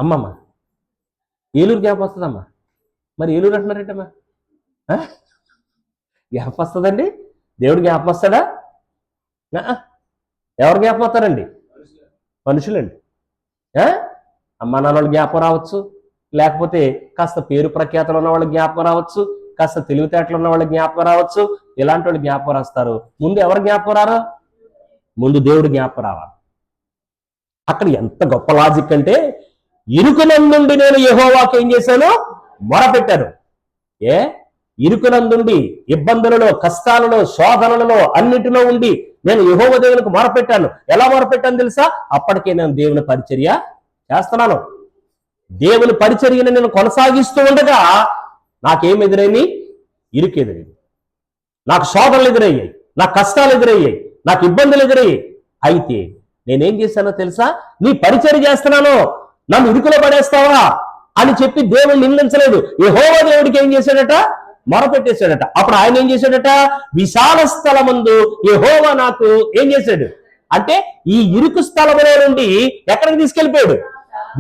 అమ్మమ్మ ఏలూరు జ్ఞాపకం వస్తుందమ్మా. మరి ఏలూరు అంటున్నారేంటమ్మా? జ్ఞాపకం వస్తుందండి? దేవుడు జ్ఞాపకం వస్తాడా? ఎవరు జ్ఞాపకం వస్తారండి? మనుషులండి. అమ్మా నాన్న వాళ్ళు జ్ఞాపకం రావచ్చు, లేకపోతే కాస్త పేరు ప్రఖ్యాతలు ఉన్న వాళ్ళు జ్ఞాపకం రావచ్చు, కాస్త తెలివితేటలు ఉన్న వాళ్ళు జ్ఞాపకం రావచ్చు. ఇలాంటి వాళ్ళు జ్ఞాపకం రాస్తారు. ముందు ఎవరు జ్ఞాపకం రారు? ముందు దేవుడు జ్ఞాపకం రావాలి. అక్కడ ఎంత గొప్ప లాజిక్ అంటే, ఇరుకునందుండి నేను యెహోవాకు ఏం చేశాను? మొరపెట్టాను. ఇరుకునందుండి ఇబ్బందులలో, కష్టాలలో, శోధనలలో అన్నిటిలో ఉండి నేను యెహోవా దేవునికి మొరపెట్టాను. ఎలా మొరపెట్టాను తెలుసా? అప్పటికే నేను దేవుని పరిచర్య చేస్తున్నాను. దేవుని పరిచర్యను నేను కొనసాగిస్తూ ఉండగా నాకేం ఎదురైంది? ఇరుకు ఎదురైంది, నాకు శోధనలు ఎదురయ్యాయి, నాకు కష్టాలు ఎదురయ్యాయి, నాకు ఇబ్బందులు ఎదురయ్యాయి. అయితే నేనేం చేశానో తెలుసా? నీ పరిచర్య చేస్తున్నాను, నన్ను ఇరుకులో పడేస్తావా అని చెప్పి దేవుని నిందించలేదు. యెహోవా దేవుడికి ఏం చేశాడట? మొరపెట్టేశాడట. అప్పుడు ఆయన ఏం చేశాడట? విశాల స్థలమందు యెహోవా నాకు ఏం చేశాడు అంటే, ఈ ఇరుకు స్థలములో నుండి ఎక్కడికి తీసుకెళ్ళిపోయాడు?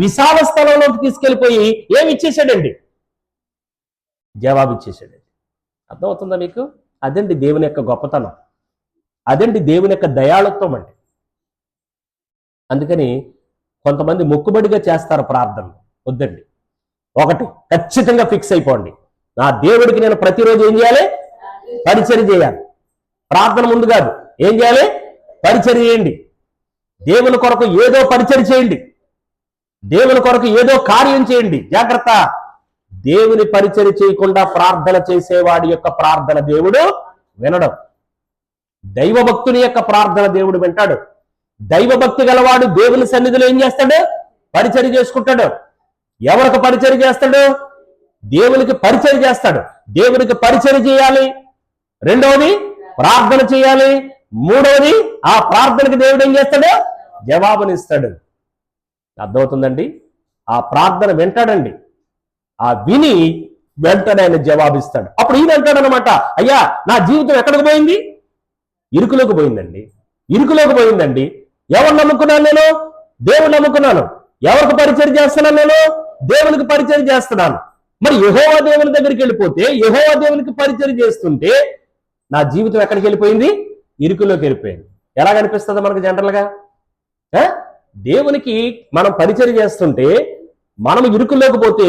విశాల స్థలంలోకి తీసుకెళ్ళిపోయి ఏమి ఇచ్చేసాడండి? జవాబు ఇచ్చేసాడండి. అర్థమవుతుందా మీకు? అదండి దేవుని యొక్క గొప్పతనం, అదండి దేవుని యొక్క దయాళుత్వం అండి. అందుకని కొంతమంది మొక్కుబడిగా చేస్తారు ప్రార్థనలు. వద్దండి. ఒకటి ఖచ్చితంగా ఫిక్స్ అయిపోండి, నా దేవుడికి నేను ప్రతిరోజు ఏం చేయాలి? పరిచర్య చేయాలి. ప్రార్థన ముందు కాదు, ఏం చేయాలి? పరిచర్య చేయండి. దేవుని కొరకు ఏదో పరిచర్య చేయండి, దేవుని కొరకు ఏదో కార్యం చేయండి. జాగ్రత్త. దేవుని పరిచర్య చేయకుండా ప్రార్థన చేసేవాడి యొక్క ప్రార్థన దేవుడు వినడం. దైవభక్తుని యొక్క ప్రార్థన దేవుడు వింటాడు. దైవభక్తి గలవాడు దేవుని సన్నిధిలో ఏం చేస్తాడు? పరిచర్య చేసుకుంటాడు. ఎవరికి పరిచర్య చేస్తాడు? దేవునికి పరిచర్య చేస్తాడు. దేవునికి పరిచర్య చేయాలి. రెండవది ప్రార్థన చేయాలి. మూడవది ఆ ప్రార్థనకి దేవుడు ఏం చేస్తాడు? జవాబునిస్తాడు. అర్థమవుతుందండి? ఆ ప్రార్థన వింటాడండి. ఆ విని వెంటనే ఆయన జవాబిస్తాడు. అప్పుడు ఈయన అంటాడు అనమాట, అయ్యా నా జీవితం ఎక్కడికి పోయింది? ఇరుకులోకి పోయిందండి, ఇరుకులోకి పోయిందండి. ఎవరు నమ్ముకున్నాను? నేను దేవుడు నమ్ముకున్నాను. ఎవరికి పరిచర్య చేస్తున్నాను? నేను దేవునికి పరిచయం చేస్తున్నాను. మరి యెహోవా దేవుని దగ్గరికి వెళ్ళిపోతే యెహోవా దేవునికి పరిచయం చేస్తుంటే నా జీవితం ఎక్కడికి వెళ్ళిపోయింది? ఇరుకులోకి వెళ్ళిపోయింది. ఎలా కనిపిస్తుంది మనకు జనరల్గా? దేవునికి మనం పరిచయం చేస్తుంటే మనం ఇరుకులోకి పోతే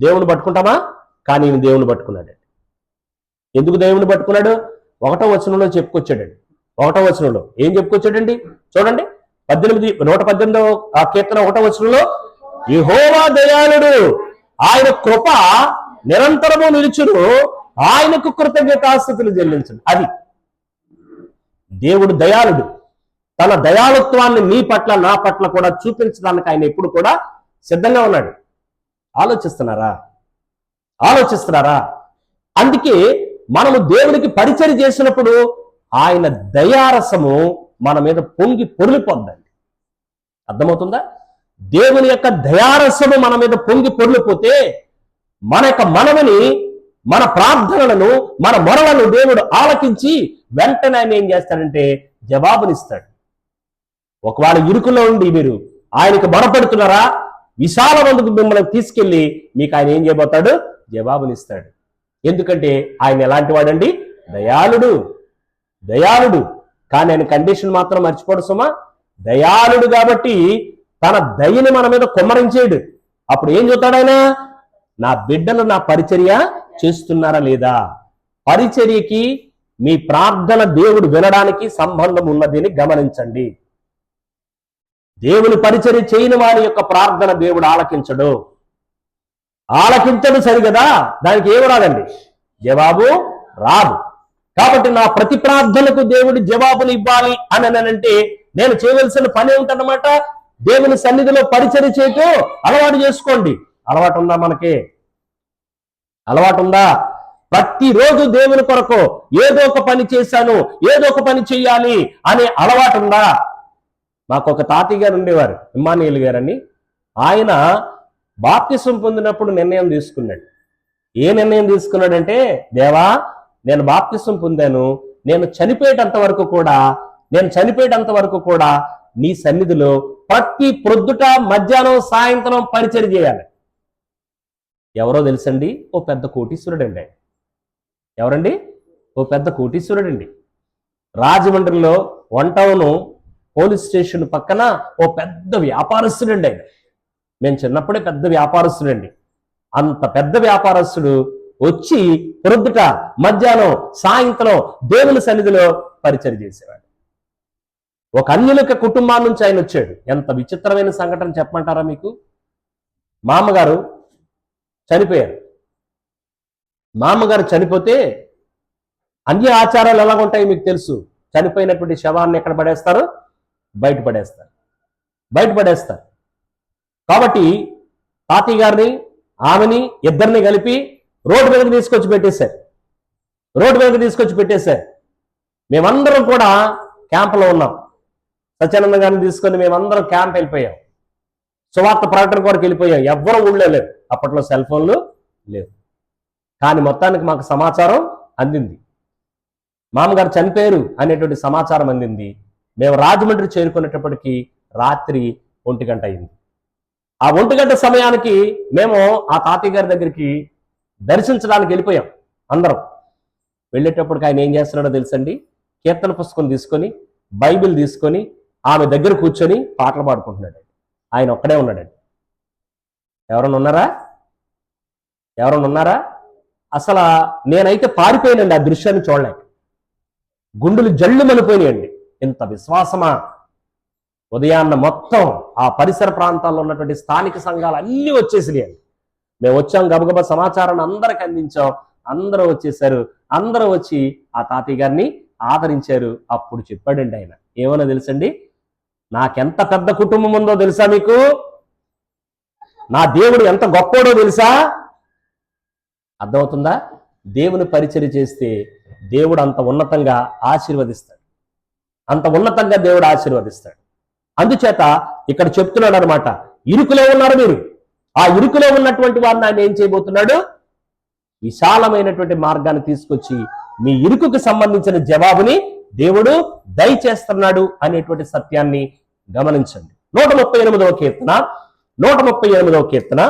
దేవుని పట్టుకుంటామా? కానీ ఈయన దేవుని పట్టుకున్నాడు. ఎందుకు దేవుని పట్టుకున్నాడు? 1వ వచనంలో చెప్పుకొచ్చాడండి. 1వ వచనంలో ఏం చెప్పుకొచ్చాడండి? చూడండి, 118వ కీర్తన 1వ వచనంలో, యెహోవా దయాళుడు, ఆయన కృప నిరంతరము నిలుచును, ఆయనకు కృతజ్ఞతాస్తుతులు చెల్లించండి. అది దేవుడు దయాళుడు. తన దయాళుత్వాన్ని నీ పట్ల నా పట్ల కూడా చూపించడానికి ఆయన ఎప్పుడు కూడా సిద్ధంగా ఉన్నాడు. ఆలోచిస్తున్నారా? అందుకే మనము దేవునికి పరిచయం చేసినప్పుడు ఆయన దయారసము మన మీద పొంగి పొర్లిపోద్దండి. అర్థమవుతుందా? దేవుని యొక్క దయారసము మన మీద పొంగి పొర్లిపోతే మన యొక్క మనవిని, మన ప్రార్థనలను, మన మొరలను దేవుడు ఆలకించి వెంటనే ఆయన ఏం చేస్తాడంటే జవాబునిస్తాడు. ఒకవేళ ఇరుకులో ఉండి మీరు ఆయనకు మొరపెడుతున్నారా, విశాలమందుకు మిమ్మల్ని తీసుకెళ్లి మీకు ఆయన ఏం చేయబోతాడు? జవాబునిస్తాడు. ఎందుకంటే ఆయన ఎలాంటి వాడండి? దయాళుడు. కానీ ఆయన కండిషన్ మాత్రం మర్చిపోడు సుమా. దయాళుడు కాబట్టి తన దయని మన మీద కుమ్మరించేడు. అప్పుడు ఏం చూస్తాడు ఆయన? నా బిడ్డలు నా పరిచర్య చేస్తున్నారా లేదా? పరిచర్యకి మీ ప్రార్థన దేవుడు వినడానికి సంబంధం ఉన్నదని గమనించండి. దేవుని పరిచర్య చేయని వారి యొక్క ప్రార్థన దేవుడు ఆలకించడు సరిగదా? దానికి ఏమి రాదండి, జవాబు రాదు. కాబట్టి నా ప్రతి ప్రార్థనకు దేవుడు జవాబుని ఇవ్వాలి అని అంటే నేను చేయవలసిన పని ఏమిటన్నమాట? దేవుని సన్నిధిలో పరిచర్య చేయటం అలవాటు చేసుకోండి. అలవాటు ఉందా? మనకి అలవాటు ఉందా? ప్రతిరోజు దేవుని కొరకు ఏదో ఒక పని చేశాను, ఏదో ఒక పని చెయ్యాలి అనే అలవాటు ఉందా? మాకు ఒక తాతయ్య గారు ఉండేవారు, ఇమ్మానుయేల్ గారని. ఆయన బాప్తిసం పొందినప్పుడు నిర్ణయం తీసుకున్నాడు. ఏ నిర్ణయం తీసుకున్నాడంటే, దేవా నేను బాప్తిసం పొందాను, నేను చనిపోయేటంత వరకు కూడా నీ సన్నిధిలో ప్రతి ప్రొద్దుట, మధ్యాహ్నం, సాయంత్రం పరిచర్య చేయాలి. ఎవరో తెలుసండి? ఓ పెద్ద కోటీశ్వరుడండి. ఎవరండి? ఓ పెద్ద కోటీశ్వరుడండి. రాజమండ్రిలో 1 టౌన్ పోలీస్ స్టేషన్ పక్కన ఓ పెద్ద వ్యాపారస్తుడండి ఆయన. మేము చిన్నప్పుడే పెద్ద వ్యాపారస్తుడండి. అంత పెద్ద వ్యాపారస్తుడు వచ్చి ప్రొద్దుట, మధ్యాహ్నం, సాయంత్రం దేవుని సన్నిధిలో పరిచర్య చేసేవాడు. ఒక అన్యులక కుటుంబాల నుంచి ఆయన వచ్చాడు. ఎంత విచిత్రమైన సంఘటన చెప్పమంటారా మీకు? మామగారు చనిపోయారు. మామగారు చనిపోతే అన్య ఆచారాలు ఎలాగుంటాయి మీకు తెలుసు. చనిపోయినటువంటి శవాన్ని ఎక్కడ పడేస్తారు? బయట పడేస్తారు. కాబట్టి తాతయ్య గారిని, ఆమెని, ఇద్దరిని కలిపి రోడ్డు మీదకి తీసుకొచ్చి పెట్టేశారు. మేమందరం కూడా క్యాంపులో ఉన్నాం. సత్యానంద గారిని తీసుకొని మేమందరం క్యాంప్ వెళ్ళిపోయాం. సువార్త ప్రకటన కొరకు వెళ్ళిపోయాం. ఎవ్వరూ ఊళ్ళో లేరు. అప్పట్లో సెల్ ఫోన్లు లేవు. కానీ మొత్తానికి మాకు సమాచారం అందింది. మామగారు చనిపోయారు అనేటువంటి సమాచారం అందింది. మేము రాజమండ్రి చేరుకునేటప్పటికీ రాత్రి 1 గంట అయింది. ఆ 1 గంట సమయానికి మేము ఆ తాతయ్య గారి దగ్గరికి దర్శించడానికి వెళ్ళిపోయాం. అందరం వెళ్ళేటప్పటికి ఆయన ఏం చేస్తున్నాడో తెలుసండి? కీర్తన పుస్తకం తీసుకొని, బైబిల్ తీసుకొని ఆమె దగ్గర కూర్చొని పాటలు పాడుకుంటున్నాడు. ఆయన ఒక్కడే ఉన్నాడండి. ఎవరన్నా ఉన్నారా? అసలు నేనైతే పారిపోయానండి. ఆ దృశ్యాన్ని చూడలేక గుండెలు జల్లు మనిపోయినాయండి. ఇంత విశ్వాసమా? ఉదయాన్న మొత్తం ఆ పరిసర ప్రాంతాల్లో ఉన్నటువంటి స్థానిక సంఘాలు అన్నీ వచ్చేసినాయండి. మేము వచ్చాం, గబగబా సమాచారాన్ని అందరికి అందించాం. అందరూ వచ్చేసారు. అందరూ వచ్చి ఆ తాతయ్య గారిని ఆదరించారు. అప్పుడు చెప్పాడండి ఆయన, ఏమన్నా తెలుసండి? నాకెంత పెద్ద కుటుంబం ఉందో తెలుసా మీకు? నా దేవుడు ఎంత గొప్పోడో తెలుసా? అర్థమవుతుందా? దేవుని పరిచర్య చేస్తే దేవుడు అంత ఉన్నతంగా ఆశీర్వదిస్తాడు. అందుచేత ఇక్కడ చెప్తున్నాడు అనమాట, ఇరుకులో ఉన్నారు మీరు. ఆ ఇరుకులో ఉన్నటువంటి వారిని ఆయన ఏం చేయబోతున్నాడు? విశాలమైనటువంటి మార్గాన్ని తీసుకొచ్చి మీ ఇరుకుకు సంబంధించిన జవాబుని దేవుడు దయచేస్తున్నాడు అనేటువంటి సత్యాన్ని గమనించండి. 138వ కీర్తన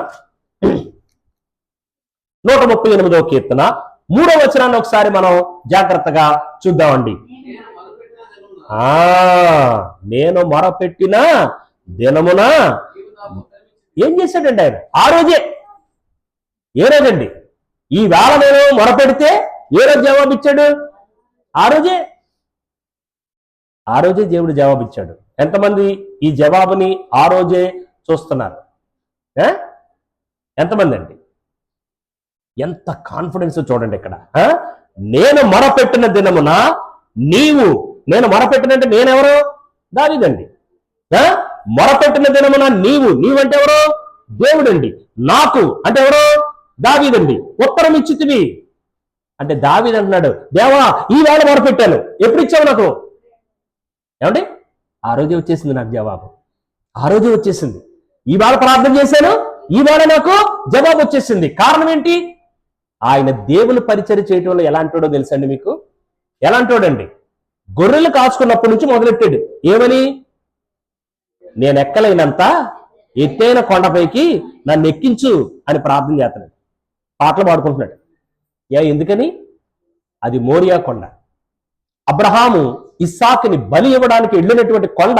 138వ కీర్తన 3వ వచనాన్ని ఒకసారి మనం జాగ్రత్తగా చూద్దామండి. నేను మొరపెట్టిన దినమున ఏం చేశాడండి ఆయన? ఆ రోజే. ఏ రోజండి? ఈ వేళ నేను మొరపెడితే ఏ రోజు జవాబిచ్చాడు? ఆ రోజే. ఆ రోజే దేవుడు జవాబిచ్చాడు. ఎంతమంది ఈ జవాబుని ఆ రోజే చూస్తున్నారు? ఎంతమంది అండి? ఎంత కాన్ఫిడెన్స్ చూడండి ఇక్కడ. నేను మొరపెట్టిన దినమున నీవు, నేను మొరపెట్టినంటే నేనెవరు? దావీదండి. మొరపెట్టిన దినమున నీవంటే ఎవరు? దేవుడండి. నాకు అంటే ఎవరు? దావీదండి. ఉత్తరం ఇచ్చితివి అంటే దావీదు అంటున్నాడు, దేవా ఈ వేళ మొరపెట్టాను, ఎప్పుడు ఇచ్చావు నాకు? ఏమండి? ఆ రోజే వచ్చేసింది నాకు జవాబు. ఆ రోజే వచ్చేసింది. ఈ వేళ ప్రార్థన చేశాను, ఈ వేళ నాకు జవాబు వచ్చేసింది. కారణం ఏంటి? ఆయన దేవుని పరిచర్య చేయటంలో ఎలాంటోడో తెలుసండి మీకు? ఎలాంటోడండి? గొర్రెలు కాచుకున్నప్పటి నుంచి మొదలెట్టాడు. ఏమని? నేను ఎక్కలేనంత ఎత్తైన కొండపైకి నన్ను ఎక్కించు అని ప్రార్థన చేస్తున్నాడు. పాటలు పాడుకుంటున్నాడు. ఎందుకని? అది మోరియా కొండ. అబ్రహాము ఇస్సాకుని బలి ఇవ్వడానికి వెళ్ళినటువంటి కొండ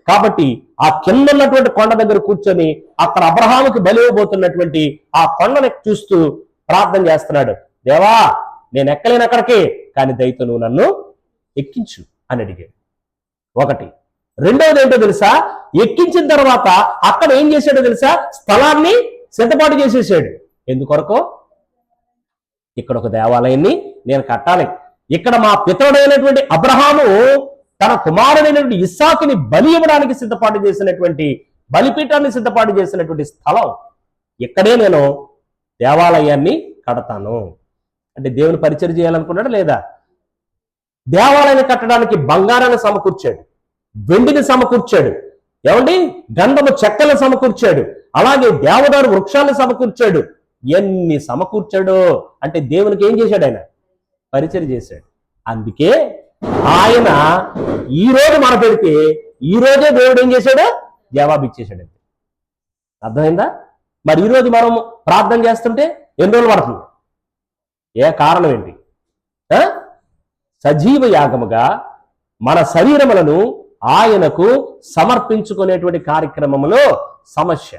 కాబట్టి ఆ కింద ఉన్నటువంటి కొండ దగ్గర కూర్చొని అక్కడ అబ్రహాముకి బలి ఇవ్వబోతున్నటువంటి ఆ కొండని చూస్తూ ప్రార్థన చేస్తున్నాడు. దేవా నేను ఎక్కలేను అక్కడికి, కానీ దయతో నువ్వు నన్ను ఎక్కించు అని అడిగాడు. ఒకటి. రెండవది ఏంటో తెలుసా? ఎక్కించిన తర్వాత అక్కడ ఏం చేశాడో తెలుసా? స్థలాన్ని సిద్ధపాటు చేసేసాడు. ఎందుకొరకు? ఇక్కడ ఒక దేవాలయాన్ని నేను కట్టాలి. ఇక్కడ మా పితరుడైనటువంటి అబ్రహాము తన కుమారుడైనటువంటి ఇస్సాకుని బలి ఇవ్వడానికి సిద్ధపాటు చేసినటువంటి బలిపీఠాన్ని సిద్ధపాటు చేసినటువంటి స్థలం, ఇక్కడే నేను దేవాలయాన్ని కడతాను అంటే దేవుని పరిచయం చేయాలనుకున్నాడు లేదా? దేవాలయాన్ని కట్టడానికి బంగారాన్ని సమకూర్చాడు, వెండిని సమకూర్చాడు, ఏమండి గంధము చెక్కలను సమకూర్చాడు, అలాగే దేవదారు వృక్షాలను సమకూర్చాడు. ఎన్ని సమకూర్చాడో అంటే దేవునికి ఏం చేశాడు? ఆయన పరిచయం చేశాడు. అందుకే ఆయన ఈ రోజు మన పెడితే ఈ రోజే దేవుడు ఏం చేశాడు? జవాబు ఇచ్చేశాడు. అర్థమైందా? మరి ఈరోజు మనం ప్రార్థన చేస్తుంటే ఎన్ని రోజులు పడుతుంది? ఏ కారణం ఏంటి? సజీవ యాగముగా మన శరీరములను ఆయనకు సమర్పించుకునేటువంటి కార్యక్రమంలో సమస్య.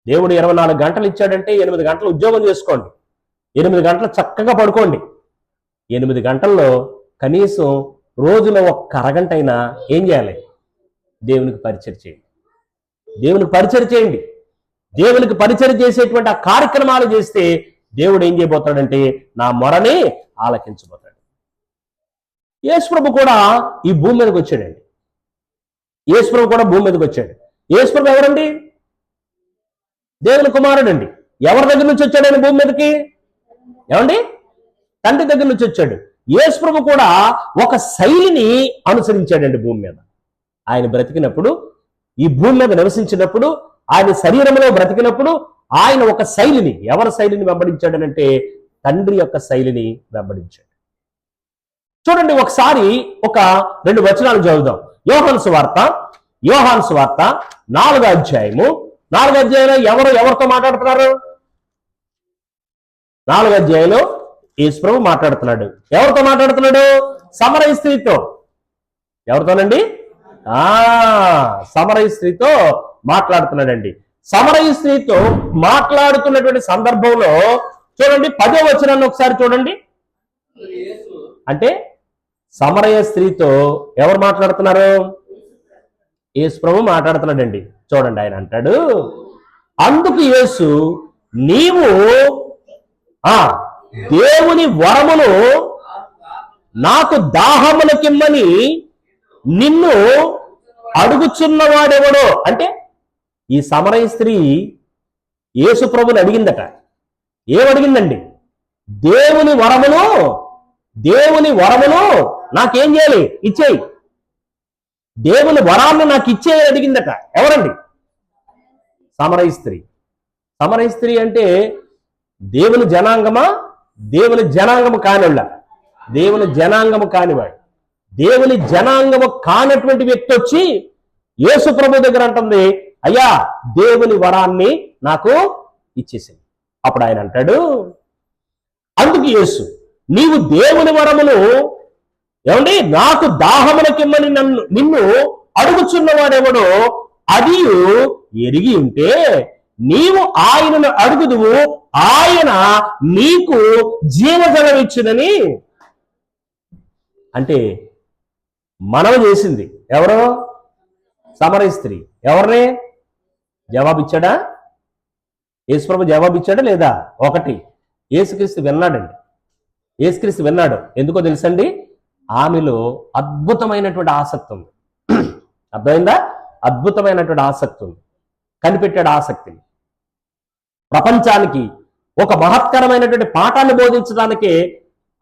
దేవుడు 24 గంటలు ఇచ్చాడంటే 8 గంటలు ఉద్యోగం చేసుకోండి, 8 గంటలు చక్కగా పడుకోండి. 8 గంటల్లో కనీసం రోజులో 1 అరగంట అయినా ఏం చేయాలి? దేవునికి పరిచయం చేయండి. దేవునికి పరిచయం చేయండి. దేవునికి పరిచయం చేసేటువంటి ఆ కార్యక్రమాలు చేస్తే దేవుడు ఏం చేయబోతాడంటే నా మొరని ఆలకించబోతాడు. యేసుప్రభు కూడా ఈ భూమి మీదకి వచ్చాడండి. యేసుప్రభు కూడా భూమి మీదకి వచ్చాడు. యేసుప్రభు ఎవరండి? దేవుని కుమారుడండి. ఎవరి దగ్గర నుంచి వచ్చాడు ఆయన భూమి మీదకి? ఏమండి? తండ్రి దగ్గర నుంచి వచ్చాడు. యేసుప్రభు కూడా ఒక శైలిని అనుసరించాడండి భూమి మీద. ఆయన బ్రతికినప్పుడు, ఈ భూమి మీద నివసించినప్పుడు, ఆయన శరీరంలో బ్రతికినప్పుడు ఆయన ఒక శైలిని, ఎవరి శైలిని వెంబడించాడనంటే తండ్రి యొక్క శైలిని వెంబడించాడు. చూడండి, ఒకసారి ఒక 2 వచనాలు చదువుదాం. యోహాను సువార్త 4వ అధ్యాయము. 4వ అధ్యాయంలో ఎవరితో మాట్లాడుతున్నారు? 4వ అధ్యాయంలో యేసుప్రభు మాట్లాడుతున్నాడు. ఎవరితో మాట్లాడుతున్నాడు? సమరయ స్త్రీతో. ఎవరితోనండి? సమరయ స్త్రీతో మాట్లాడుతున్నాడండి. సమరయ స్త్రీతో మాట్లాడుతున్నటువంటి సందర్భంలో చూడండి 10వ వచనాన్ని ఒకసారి చూడండి. అంటే సమరయ స్త్రీతో ఎవరు మాట్లాడుతున్నారు? యేసుప్రభు మాట్లాడుతున్నాడండి. చూడండి, ఆయన అంటాడు, అందుకు యేసు నీవు దేవుని వరమును నాకు దాహములకిమ్మని నిన్ను అడుగుచున్నవాడెవడో. అంటే ఈ సమరయ స్త్రీ యేసుప్రభుని అడిగిందట. ఏమడిగిందండి? దేవుని వరమును నాకేం చేయాలి? ఇచ్చేయి. దేవుని వరాన్ని నాకు ఇచ్చేయి అడిగిందట. ఎవరండి? సమరయ స్త్రీ. సమరయ స్త్రీ అంటే దేవుని జనాంగమా? దేవుని జనాంగము కానివాళ్ళ? దేవుని జనాంగము కానివాడు. దేవుని జనాంగము కానటువంటి వ్యక్తి వచ్చి యేసు ప్రభు దగ్గర అంటుంది, అయ్యా దేవుని వరాన్ని నాకు ఇచ్చేసింది. అప్పుడు ఆయన అంటాడు, అందుకు యేసు, నీవు దేవుని వరమును ఏమండి నాకు దాహమునకిమ్మని నిన్ను అడుగుచున్నవాడెవడో అది ఎరిగి ఉంటే నీవు ఆయనను అడుగుదువు, ఆయన నీకు జీవజలం ఇచ్చునని. అంటే మనవి చేసింది ఎవరో? సమరయ స్త్రీ. ఎవరిని జవాబిచ్చాడా? యేసుప్రభు జవాబిచ్చాడా లేదా? ఒకటి, యేసుక్రీస్తు విన్నాడండి. యేసుక్రీస్తు విన్నాడు. ఎందుకో తెలుసండి? ఆమెలో అద్భుతమైనటువంటి ఆసక్తి ఉంది. అర్థమైందా? అద్భుతమైనటువంటి ఆసక్తి ఉంది. కనిపెట్టాడు ఆసక్తిని. ప్రపంచానికి ఒక మహత్తరమైనటువంటి పాఠాన్ని బోధించడానికే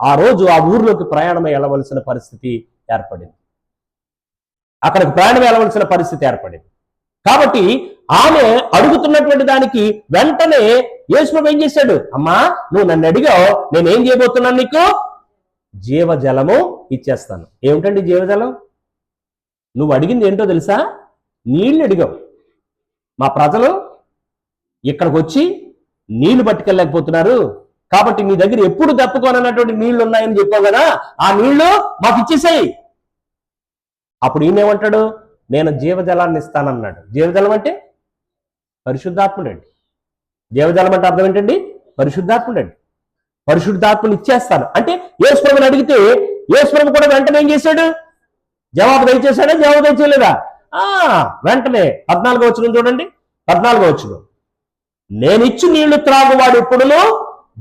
ఆ రోజు ఆ ఊర్లోకి ప్రయాణం వెళ్ళవలసిన పరిస్థితి ఏర్పడింది. అక్కడికి ప్రయాణం వెళ్ళవలసిన పరిస్థితి ఏర్పడింది. కాబట్టి ఆమె అడుగుతున్నటువంటి దానికి వెంటనే యేసుప్రభు ఏం చేశాడు? అమ్మా, నువ్వు నన్ను అడిగావు, నేనేం చేయబోతున్నాను? నీకు జీవజలము ఇచ్చేస్తాను. ఏమిటండి జీవజలం? నువ్వు అడిగింది ఏంటో తెలుసా? నీళ్లు అడిగావు. మా ప్రజలు ఇక్కడికి వచ్చి నీళ్లు పట్టుకెళ్ళలేకపోతున్నారు, కాబట్టి నీ దగ్గర ఎప్పుడు తప్పుకోనన్నటువంటి నీళ్లు ఉన్నాయని చెప్పావు కదా, ఆ నీళ్లు మాకు ఇచ్చేసాయి. అప్పుడు ఈయనేమంటాడు? నేను జీవజలాన్ని ఇస్తానన్నాడు. జీవజలం అంటే పరిశుద్ధాత్ముడండి. జీవజలం అంటే అర్థం ఏంటండి? పరిశుద్ధాత్ముడండి. పరిశుద్ధాత్మని ఇచ్చేస్తాను అంటే యేసుప్రభుని అడిగితే యేసుప్రభు కూడా వెంటనే ఏం చేశాడు? జవాబు దయచేశాడా? జవాబు దయచేయలేదా? వెంటనే 14వ వచనం చూడండి. 14వ వచనం, నేనిచ్చు నీళ్లు త్రాగువాడు ఎప్పుడునూ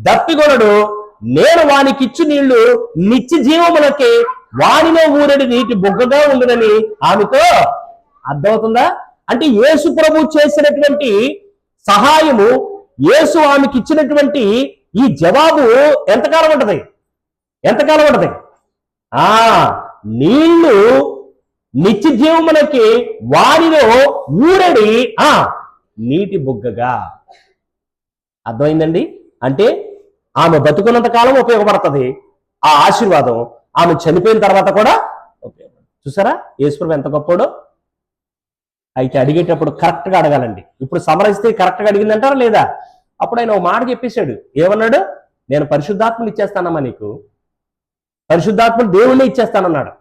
దప్పికొనడు, నేను వానికి ఇచ్చు నీళ్లు నిత్య జీవములకి వానిలో ఊరడి నీటి బొగ్గగా ఉండునని ఆమెతో. అర్థమవుతుందా? అంటే యేసు ప్రభు చేసినటువంటి సహాయము, యేసు ఆమెకి ఇచ్చినటువంటి ఈ జవాబు ఎంతకాలం ఉంటది? ఎంతకాలం ఉంటది? నీళ్లు నిత్య జీవములకి వారిలో ఊరడి నీటి బుగ్గగా. అర్థమైందండి? అంటే ఆమె బతుకున్నంత కాలం ఉపయోగపడుతుంది ఆ ఆశీర్వాదం, ఆమె చనిపోయిన తర్వాత కూడా ఉపయోగపడుతుంది. చూసారా యేసుప్రభు ఎంత గొప్పడో? అయితే అడిగేటప్పుడు కరెక్ట్గా అడగాలండి. ఇప్పుడు సమరయిస్తే కరెక్ట్గా అడిగిందంటారా లేదా? అప్పుడు ఆయన ఒక మాట చెప్పేశాడు. ఏమన్నాడు? నేను పరిశుద్ధాత్మని ఇచ్చేస్తానమ్మా, నీకు పరిశుద్ధాత్మని దేవుణ్ణి ఇచ్చేస్తానన్నాడు.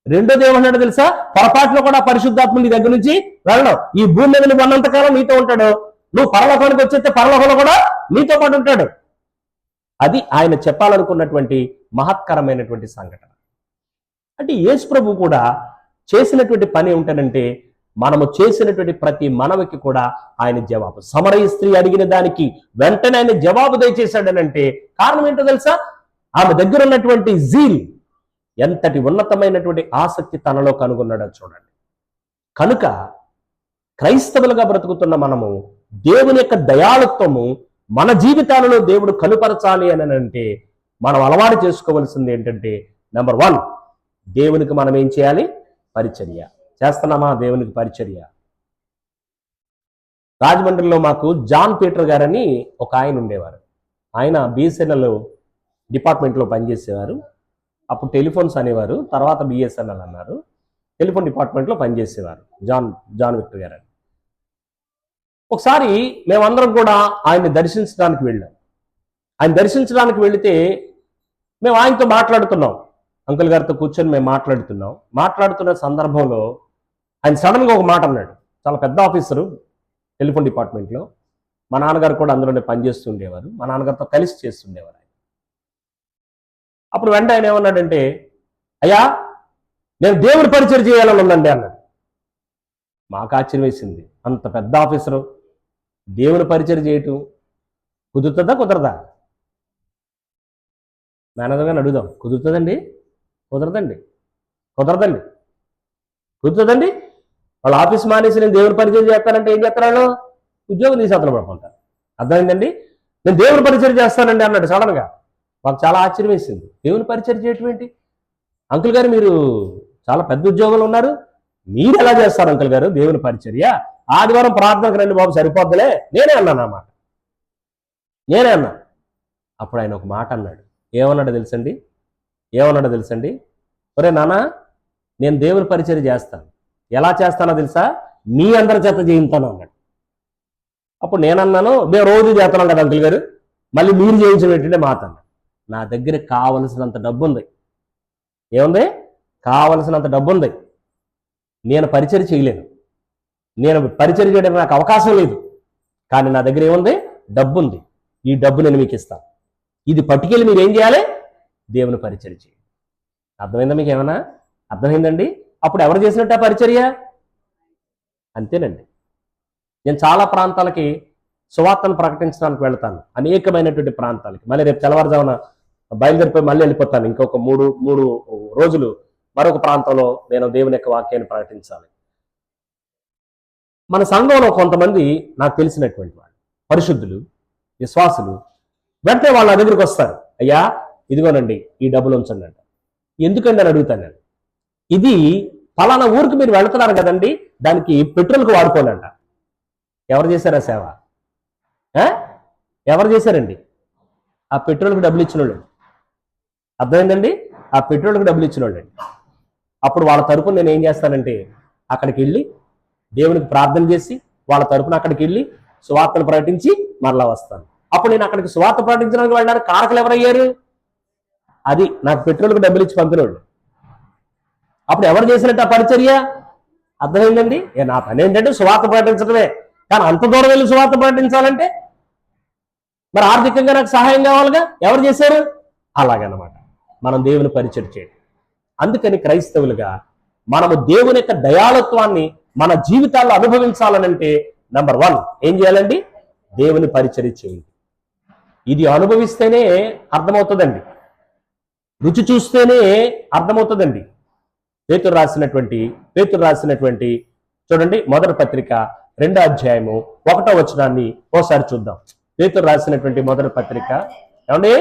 రెండోది ఏమన్నాడు తెలుసా? పొరపాట్లో కూడా పరిశుద్ధాత్మని నీ దగ్గర నుంచి వెళ్ళడం. ఈ భూమి మీద నువ్వు అన్నంతకాలం నీతో ఉంటాడు. నువ్వు పరలోకానికి వచ్చేస్తే పరలోకంలో కూడా నీతో పాటు ఉంటాడు. అది ఆయన చెప్పాలనుకున్నటువంటి మహత్కరమైనటువంటి సంఘటన. అంటే యేసు ప్రభు కూడా చేసినటువంటి పని ఏమిటనంటే, మనము చేసినటువంటి ప్రతి మనవికి కూడా ఆయన జవాబు. సమరయ స్త్రీ అడిగిన దానికి వెంటనే ఆయన జవాబు దయచేశాడనంటే కారణం ఏంటో తెలుసా? ఆమె దగ్గర ఉన్నటువంటి జీల్, ఎంతటి ఉన్నతమైనటువంటి ఆసక్తి తనలో కనుగొన్నాడో చూడండి. కనుక క్రైస్తవులుగా బ్రతుకుతున్న మనము దేవుని యొక్క దయాళుత్వము మన జీవితాలలో దేవుడు కనుపరచాలి అని అంటే మనం అలవాటు చేసుకోవలసింది ఏంటంటే, నెంబర్ 1, దేవునికి మనం ఏం చేయాలి? పరిచర్య చేస్తున్నామా? దేవునికి పరిచర్య. రాజమండ్రిలో మాకు జాన్ పీటర్ గారని ఒక ఆయన ఉండేవారు. ఆయన బిఎస్ఎన్ఎల్ డిపార్ట్మెంట్లో పనిచేసేవారు. అప్పుడు టెలిఫోన్స్ అనేవారు, తర్వాత బిఎస్ఎన్ఎల్ అన్నారు. టెలిఫోన్ డిపార్ట్మెంట్లో పనిచేసేవారు జాన్ విక్టర్ గారు. ఒకసారి మేమందరం కూడా ఆయన్ని దర్శించడానికి వెళ్ళాం. ఆయన దర్శించడానికి వెళితే మేము ఆయనతో మాట్లాడుతున్నాం, అంకుల్ గారితో కూర్చొని మేము మాట్లాడుతున్న సందర్భంలో ఆయన సడన్గా ఒక మాట అన్నాడు. చాలా పెద్ద ఆఫీసరు టెలిఫోన్ డిపార్ట్మెంట్లో. మా నాన్నగారు కూడా అందులోనే పనిచేస్తుండేవారు, మా నాన్నగారితో కలిసి చేస్తుండేవారు. అప్పుడు వెంటనే ఆయన ఏమన్నాడంటే, అయ్యా నేను దేవుని పరిచయం చేయాలని ఉందండి అన్నాడు. మాకు ఆశ్చర్యం వేసింది. అంత పెద్ద ఆఫీసరు దేవుని పరిచయం చేయటం కుదురుతుందా కుదరదా? మేనేజర్ గారిని అడుగుదాం. కుదురుతుందండి? కుదురుతుందండి. వాళ్ళ ఆఫీస్ మానేసి నేను దేవుని పరిచయం చేస్తానంటే ఏం చేస్తాను? ఉద్యోగం తీసి అతను పడుకుంటాను. అర్థమైందండి? నేను దేవుని పరిచయం చేస్తానండి అన్నాడు సడన్గా. మాకు చాలా ఆశ్చర్యం వేసింది. దేవుని పరిచయం చేయటం ఏంటి? అంకుల్ గారు మీరు చాలా పెద్ద ఉద్యోగంలో ఉన్నారు, మీరు ఎలా చేస్తారు అంకుల్ గారు దేవుని పరిచర్య? ఆదివారం ప్రార్థనకు రండి బాబు సరిపోద్దులే. నేనే అన్నాను ఆ మాట. అప్పుడు ఆయన ఒక మాట అన్నాడు. ఏమన్నాడో తెలుసండి? ఒరే నాన్న, నేను దేవుని పరిచర్య చేస్తాను. ఎలా చేస్తానో తెలుసా? మీ అందరి చేత చేయించాను అన్నాడు. అప్పుడు నేనన్నాను, మేము రోజు చేస్తున్నాం కదా అంకుల్ గారు, మళ్ళీ మీరు చేయించడం ఏంటంటే మాట. నా దగ్గర కావలసినంత డబ్బు ఉంది. ఏముంది? కావలసినంత డబ్బు ఉంది. నేను పరిచయం చేయలేను, నేను పరిచయం చేయడానికి నాకు అవకాశం లేదు. కానీ నా దగ్గర ఏముంది? డబ్బు ఉంది. ఈ డబ్బు నేను మీకు ఇస్తాను. ఇది పట్టుకెళ్ళి మీరు ఏం చేయాలి? దేవుని పరిచయం చేయండి. అర్థమైందా? మీకు ఏమన్నా అర్థమైందండి? అప్పుడు ఎవరు చేసినట్టు ఆ పరిచర్య? అంతేనండి. నేను చాలా ప్రాంతాలకి సువార్తను ప్రకటించడానికి వెళ్తాను, అనేకమైనటువంటి ప్రాంతాలకి. మళ్ళీ రేపు తెల్లవారుజామున బయలుదేరిపోయి మళ్ళీ వెళ్ళిపోతాను. ఇంకొక మూడు రోజులు మరొక ప్రాంతంలో నేను దేవుని యొక్క వాక్యాన్ని ప్రకటించాలి. మన సంఘంలో కొంతమంది నాకు తెలిసినటువంటి వాళ్ళు, పరిశుద్ధులు, విశ్వాసులు, వెంటనే వాళ్ళ దగ్గరికి వస్తారు. అయ్యా ఇదిగోనండి ఈ డబ్బులు ఉంచండి అంట. ఎందుకండి అని అడుగుతాను నేను. ఇది ఫలానా ఊరికి మీరు వెళుతున్నారు కదండి, దానికి పెట్రోల్కి వాడుకోవాలంట. ఎవరు చేశారా సేవ? ఎవరు చేశారండి? ఆ పెట్రోల్కి డబ్బులు ఇచ్చిన వాళ్ళు. అర్థమైందండి? ఆ పెట్రోల్కి డబ్బులు ఇచ్చిన వాళ్ళండి. అప్పుడు వాళ్ళ తరపున నేను ఏం చేస్తానంటే అక్కడికి వెళ్ళి దేవునికి ప్రార్థన చేసి వాళ్ళ తరపున అక్కడికి వెళ్ళి సువార్తను ప్రకటించి మరలా వస్తాను. అప్పుడు నేను అక్కడికి సువార్త ప్రకటించడానికి వెళ్ళడానికి కారకులు ఎవరయ్యారు? అది నాకు పెట్రోల్కి డబ్బులు ఇచ్చి పంపినోళ్ళు. అప్పుడు ఎవరు చేసినట్టు ఆ పరిచర్య? అర్థమైందండి? నా పని ఏంటంటే సువార్త ప్రకటించడమే. కానీ అంత దూరం వెళ్ళి సువార్త ప్రకటించాలంటే మరి ఆర్థికంగా నాకు సహాయం కావాలిగా. ఎవరు చేశారు? అలాగనమాట మనం దేవుని పరిచయం చేయండి. అందుకని క్రైస్తవులుగా మనము దేవుని యొక్క దయాళత్వాన్ని మన జీవితాల్లో అనుభవించాలనంటే నంబర్ 1 ఏం చేయాలండి? దేవుని పరిచర్య చేయండి. ఇది అనుభవిస్తేనే అర్థమవుతుందండి, రుచి చూస్తేనే అర్థమవుతుందండి. పేతురు రాసినటువంటి చూడండి, మొదటి పత్రిక 2వ అధ్యాయము 1వ వచనాన్ని ఓసారి చూద్దాం. పేతురు రాసినటువంటి మొదటి పత్రిక, ఏమండి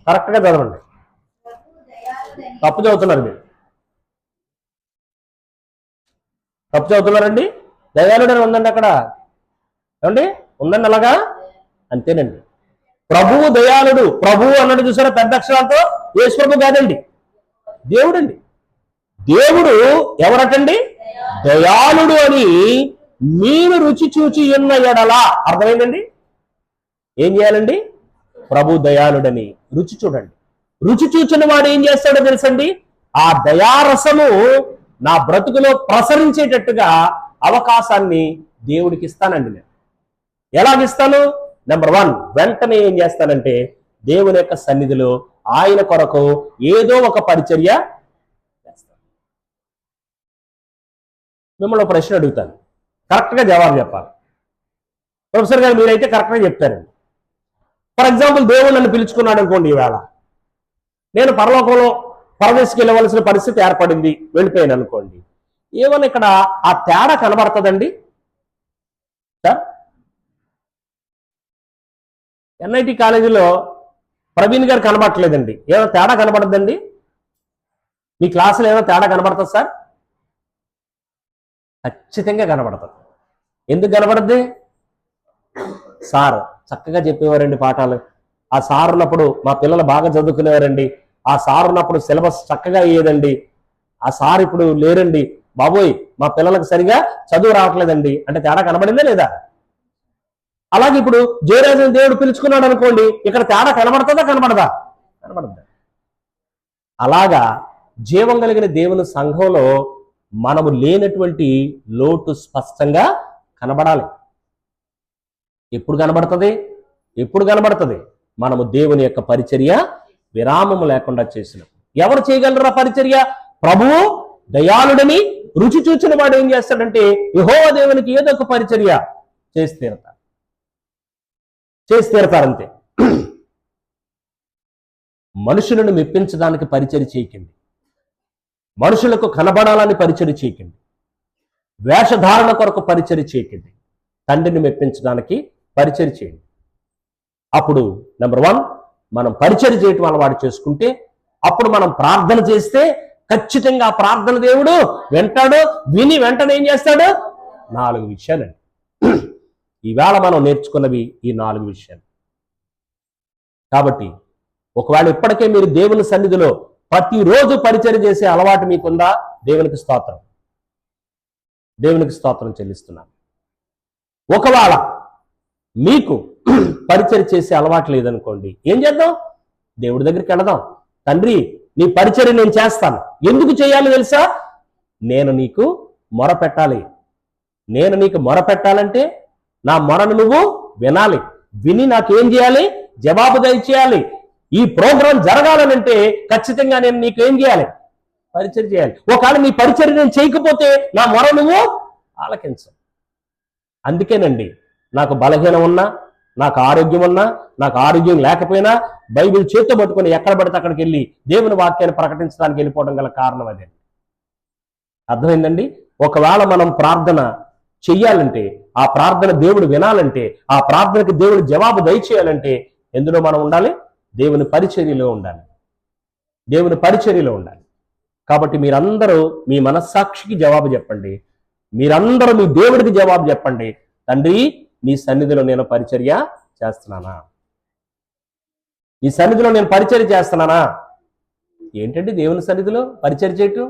కరెక్ట్ గా చదవండి. తప్పు చదువుతున్నారు మీరు, తప్పు చదువుతున్నారండి. దయాళుడని ఉందండి అక్కడ, ఏమండి ఉందండి అలాగా. అంతేనండి. ప్రభువు దయాళుడు. ప్రభువు అన్నట్టు చూసారా పెద్ద అక్షరాలతో? యేసు ప్రభు కాదండి, దేవుడండి. దేవుడు ఎవరటండి? దయాళుడు అని మీరు రుచి చూచి ఉన్న ఎడలా. అర్థమైందండి? ఏం చేయాలండి? ప్రభు దయాళుడని రుచి చూడండి. రుచి చూచిన వాడు ఏం చేస్తాడో తెలుసండి? ఆ దయారసము నా బ్రతుకులో ప్రసరించేటట్టుగా అవకాశాన్ని దేవుడికి ఇస్తానండి. నేను ఎలాగిస్తాను? నెంబర్ 1 వెంటనే ఏం చేస్తానంటే దేవుని యొక్క సన్నిధిలో ఆయన కొరకు ఏదో ఒక పరిచర్య చేస్తాను. మిమ్మల్ని ప్రశ్న అడుగుతాను, కరెక్ట్గా జవాబు చెప్పాలి. ప్రొఫెసర్ గారు మీరైతే కరెక్ట్గా చెప్తారండి. ఫర్ ఎగ్జాంపుల్ దేవుడు నన్ను పిలుచుకున్నాడు అనుకోండి, ఈవేళ నేను పరలోకంలో పరదేశికి వెళ్ళవలసిన పరిస్థితి ఏర్పడింది, వెళ్ళిపోయాను అనుకోండి. ఏమన్నా ఇక్కడ ఆ తేడా కనబడుతుందండి సార్? ఎన్ఐటి కాలేజీలో ప్రవీణ్ గారు కనబడట్లేదండి, ఏమైనా తేడా కనబడద్దండి? మీ క్లాసులో ఏమైనా తేడా కనబడుతుంది సార్? ఖచ్చితంగా కనబడుతుంది. ఎందుకు కనబడద్ది? సార్ చక్కగా చెప్పేవారండి పాఠాలు. ఆ సార్ ఉన్నప్పుడు మా పిల్లలు బాగా చదువుకునేవారండి. ఆ సార్ ఉన్నప్పుడు సిలబస్ చక్కగా అయ్యేదండి. ఆ సార్ ఇప్పుడు లేరండి, బాబోయ్ మా పిల్లలకు సరిగా చదువు రావట్లేదండి అంటే తేడా కనబడిందా లేదా? అలాగే ఇప్పుడు జయరాజన్ దేవుడు పిలుచుకున్నాడు అనుకోండి, ఇక్కడ తేడా కనబడుతుందా కనబడదా? కనబడద్దా? అలాగా జీవం కలిగిన దేవుని సంఘంలో మనము లేనటువంటి లోటు స్పష్టంగా కనబడాలి. ఎప్పుడు కనబడుతుంది? మనము దేవుని యొక్క పరిచర్య విరామము లేకుండా చేసినాం. ఎవరు చేయగలరా పరిచర్య? ప్రభువు దయాళుడని రుచి చూచిన వాడు ఏం చేస్తాడంటే యెహోవా దేవునికి ఏదో ఒక పరిచర్య చేసి తీరతారంతే. మనుషులను మెప్పించడానికి పరిచర్య చేయకండి, మనుషులకు కనబడాలని పరిచర్య చేయకండి, వేషధారణ కొరకు పరిచర్య చేయకండి, తండ్రిని మెప్పించడానికి పరిచర్య చేయండి. అప్పుడు నెంబర్ 1 మనం పరిచర్య చేయటం అలవాటు చేసుకుంటే, అప్పుడు మనం ప్రార్థన చేస్తే ఖచ్చితంగా ప్రార్థన దేవుడు వింటాడు. విని వెంటనే ఏం చేస్తాడు? 4 విషయాలండి. ఈవేళ మనం నేర్చుకున్నవి ఈ 4 విషయాలు. కాబట్టి ఒకవేళ ఇప్పటికే మీరు దేవుని సన్నిధిలో ప్రతిరోజు పరిచర్య చేసే అలవాటు మీకుందా? దేవునికి స్తోత్రం చెల్లిస్తున్నాను. ఒకవేళ మీకు పరిచర్య చేసే అలవాటు లేదనుకోండి, ఏం చేద్దాం? దేవుడి దగ్గరికి వెళదాం. తండ్రి, నీ పరిచర్య నేను చేస్తాను. ఎందుకు చేయాలి తెలుసా? నేను నీకు మొర పెట్టాలి. నేను నీకు మొర పెట్టాలంటే నా మొరను నువ్వు వినాలి. విని నాకేం చేయాలి? జవాబు దయచేయాలి. ఈ ప్రోగ్రాం జరగాలనంటే ఖచ్చితంగా నేను నీకు ఏం చేయాలి? పరిచర్య చేయాలి. ఒకవేళ నీ పరిచర్య నేను చేయకపోతే నా మొర నువ్వు ఆలకించు. అందుకేనండి, నాకు బలహీనం ఉన్నా, నాకు ఆరోగ్యం ఉన్నా, నాకు ఆరోగ్యం లేకపోయినా బైబిల్ చేతితో పట్టుకొని ఎక్కడ పడితే అక్కడికి వెళ్ళి దేవుని వాక్యాన్ని ప్రకటించడానికి వెళ్ళిపోవడం గల కారణం అదే. అర్థమైందండి? ఒకవేళ మనం ప్రార్థన చెయ్యాలంటే, ఆ ప్రార్థన దేవుడు వినాలంటే, ఆ ప్రార్థనకి దేవుడు జవాబు దయచేయాలంటే ఎందులో మనం ఉండాలి? దేవుని పరిచర్యలో ఉండాలి. దేవుని పరిచర్యలో ఉండాలి. కాబట్టి మీరందరూ మీ మనస్సాక్షికి జవాబు చెప్పండి. మీరందరూ మీ దేవుడికి జవాబు చెప్పండి. తండ్రి, నీ సన్నిధిలో నేను పరిచర్య చేస్తున్నానా? నీ సన్నిధిలో నేను పరిచర్య చేస్తున్నానా? ఏంటండి దేవుని సన్నిధిలో పరిచర్య చేయటం?